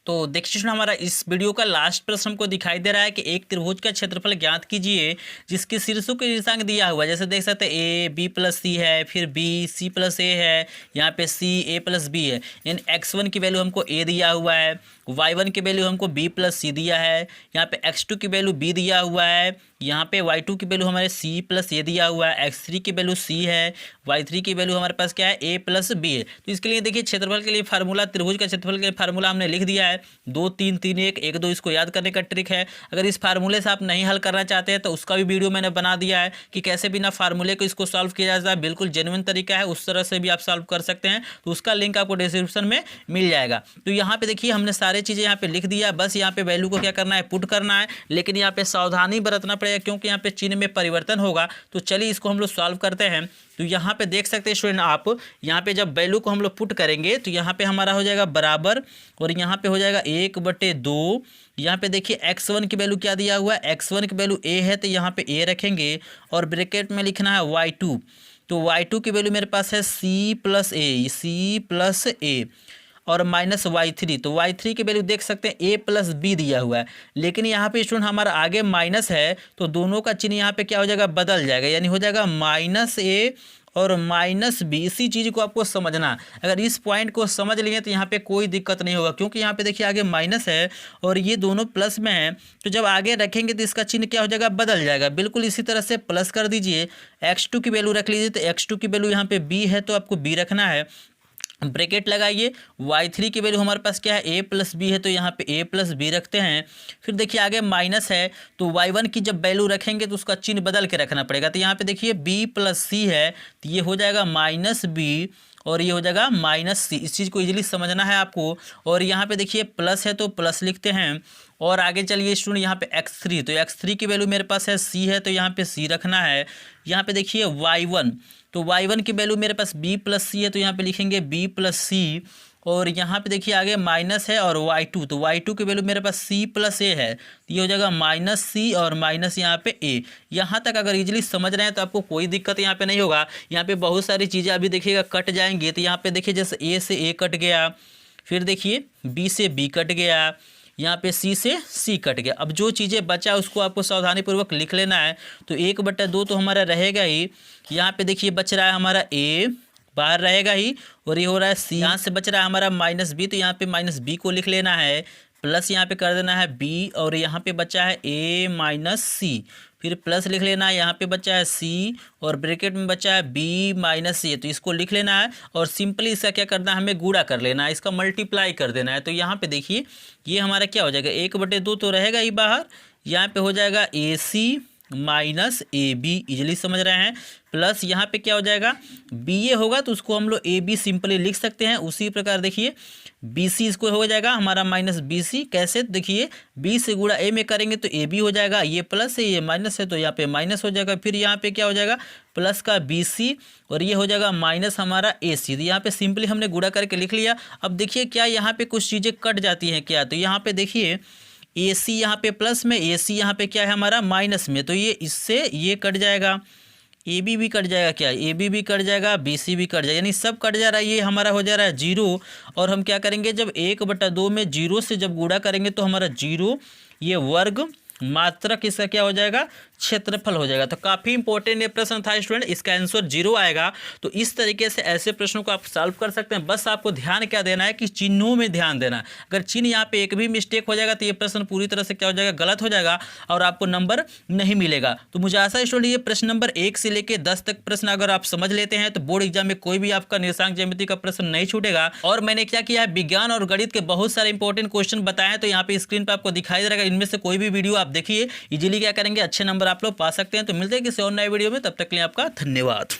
तो देखिए हमारा इस वीडियो का लास्ट प्रश्न हमको दिखाई दे रहा है कि एक त्रिभुज का क्षेत्रफल ज्ञात कीजिए जिसके शीर्षों के निर्देशांक दिया हुआ है। जैसे देख सकते हैं A B+C है, फिर B C+A है, यहाँ पे C A+B है। यानी x1 की वैल्यू हमको A दिया हुआ है, y1 की वैल्यू हमको B+C दिया है, यहाँ पे x2 की वैल्यू B दिया हुआ है, यहाँ पे y2 की वैल्यू हमारे C+A दिया हुआ है, x3 की वैल्यू C है, y3 की वैल्यू हमारे पास क्या है A+B है। तो इसके लिए देखिए क्षेत्रफल के लिए फार्मूला, त्रिभुज का क्षेत्रफल के लिए फार्मूला हमने लिख दिया है 2 3 3 1 1 2। इसको याद करने का ट्रिक है। अगर इस फार्मूले से आप नहीं हल करना चाहते हैं तो उसका भी वीडियो मैंने बना दिया है कि कैसे बिना फार्मूले को इसको सॉल्व किया जाता है। बिल्कुल जेन्युइन तरीका है, उस तरह से भी आप सॉल्व कर सकते हैं। तो उसका लिंक आपको डिस्क्रिप्शन में मिल जाएगा। तो यहाँ पे देखिए हमने सारी चीज़ें यहाँ पे लिख दिया, बस यहाँ पे वैल्यू को क्या करना है, पुट करना है। लेकिन यहाँ पे सावधानी बरतना पड़ेगा क्योंकि यहाँ पे चिन्ह में परिवर्तन होगा। तो चलिए इसको हम लोग सॉल्व करते हैं। तो यहाँ पे देख सकते हैं स्टूडेंट आप, यहाँ पे जब वैल्यू को हम लोग पुट करेंगे तो यहाँ पे हमारा हो जाएगा बराबर, और यहाँ पे हो जाएगा 1/2। यहाँ पे देखिए x1 की वैल्यू क्या दिया हुआ है, x1 की वैल्यू a है तो यहाँ पे a रखेंगे, और ब्रैकेट में लिखना है y2। तो y2 की वैल्यू मेरे पास है C+A और माइनस y3। तो y3 की वैल्यू देख सकते हैं A+B दिया हुआ है। लेकिन यहाँ पे स्टूडेंट हमारा आगे माइनस है तो दोनों का चिन्ह यहाँ पे क्या हो जाएगा, बदल जाएगा। यानी हो जाएगा -A और -B। इसी चीज़ को आपको समझना, अगर इस पॉइंट को समझ लिए तो यहाँ पे कोई दिक्कत नहीं होगा, क्योंकि यहाँ पे देखिए आगे माइनस है और ये दोनों प्लस में है। तो जब आगे रखेंगे तो इसका चिन्ह क्या हो जाएगा, बदल जाएगा। बिल्कुल इसी तरह से प्लस कर दीजिए, x2 की वैल्यू रख लीजिए। तो x2 की वैल्यू यहाँ पे B है तो आपको B रखना है, ब्रैकेट लगाइए। y3 की वैल्यू हमारे पास क्या है, A+B है तो यहाँ पे A+B रखते हैं। फिर देखिए आगे माइनस है तो y1 की जब वैल्यू रखेंगे तो उसका चिन्ह बदल के रखना पड़ेगा। तो यहाँ पे देखिए B+C है तो ये हो जाएगा -B और ये हो जाएगा -C। इस चीज़ को इजीली समझना है आपको। और यहाँ पे देखिए प्लस है तो प्लस लिखते हैं। और आगे चलिए स्टूडेंट यहाँ पे x3, तो x3 की वैल्यू मेरे पास है C है तो यहाँ पे C रखना है। यहाँ पे देखिए y1, तो y1 की वैल्यू मेरे पास B+C है तो यहाँ पे लिखेंगे B+C। और यहाँ पे देखिए आगे माइनस है और y2, तो y2 की वैल्यू मेरे पास C+A है तो ये हो जाएगा -C और माइनस यहाँ पे A। यहाँ तक अगर इजीली समझ रहे हैं तो आपको कोई दिक्कत यहाँ पे नहीं होगा। यहाँ पे बहुत सारी चीज़ें अभी देखिएगा कट जाएंगी। तो यहाँ पे देखिए जैसे A से A कट गया, फिर देखिए B से B कट गया, यहाँ पे C से C कट गया। अब जो चीज़ें बचा उसको आपको सावधानीपूर्वक लिख लेना है। तो 1/2 तो हमारा रहेगा ही। यहाँ पे देखिए बच रहा है हमारा A, बाहर रहेगा ही, और ये हो रहा है C। यहाँ से बच रहा है हमारा -B, तो यहाँ पे -B को लिख लेना है, प्लस यहाँ पे कर देना है B, और यहाँ पे बचा है A-C, फिर प्लस लिख लेना है। यहाँ पे बचा है C और ब्रैकेट में बचा है B-A, तो इसको लिख लेना है। और सिंपली इसका क्या करना है, हमें गुणा कर लेना है, इसका मल्टीप्लाई कर देना है। तो यहाँ पे देखिए ये हमारा क्या हो जाएगा, 1/2 तो रहेगा ही बाहर, यहाँ पे हो जाएगा AC - AB। इजली समझ रहे हैं। प्लस यहाँ पे क्या हो जाएगा, बी ए होगा तो उसको हम लोग ए बी सिंपली लिख सकते हैं। उसी प्रकार देखिए बी सी इसको हो जाएगा हमारा माइनस बी सी, कैसे देखिए बी से गुणा ए में करेंगे तो ए बी हो जाएगा, ये प्लस है ये माइनस है तो यहाँ पे माइनस हो जाएगा, फिर यहाँ पे क्या हो जाएगा प्लस का बी सी और ये हो जाएगा माइनस हमारा ए सी। तो यहाँ पे सिंपली हमने गुणा करके लिख लिया। अब देखिए क्या यहाँ पे कुछ चीज़ें कट जाती हैं क्या, तो यहाँ पे देखिए ए सी यहाँ पे प्लस में, ए सी यहाँ पे क्या है हमारा माइनस में, तो ये इससे ये कट जाएगा, ए बी भी कट जाएगा, क्या ए बी भी कट जाएगा, बी सी भी कट जाएगा, यानी सब कट जा रहा है। ये हमारा हो जा रहा है जीरो। और हम क्या करेंगे जब 1/2 में जीरो से जब गुणा करेंगे तो हमारा जीरो ये वर्ग मात्रक इसका क्या हो जाएगा क्षेत्रफल हो जाएगा। तो काफ़ी इंपॉर्टेंट ये प्रश्न था स्टूडेंट, इसका आंसर जीरो आएगा। तो इस तरीके से ऐसे प्रश्नों को आप सॉल्व कर सकते हैं। बस आपको ध्यान क्या देना है कि चिन्हों में ध्यान देना है। अगर चिन्ह यहाँ पे एक भी मिस्टेक हो जाएगा तो ये प्रश्न पूरी तरह से क्या हो जाएगा गलत हो जाएगा और आपको नंबर नहीं मिलेगा। तो मुझे आशा है स्टूडेंट ये प्रश्न नंबर 1 से लेकर 10 तक प्रश्न अगर आप समझ लेते हैं तो बोर्ड एग्जाम में कोई भी आपका निर्देशांक ज्यामिति का प्रश्न नहीं छूटेगा। और मैंने क्या किया है विज्ञान और गणित के बहुत सारे इंपॉर्टेंट क्वेश्चन बताए हैं, तो यहाँ पे स्क्रीन पर आपको दिखाई दे रहेगा। इनमें से कोई भी वीडियो आप देखिए, इजीली क्या करेंगे अच्छे नंबर आप लोग पा सकते हैं। तो मिलते हैं किसी और नए वीडियो में, तब तक के लिए आपका धन्यवाद।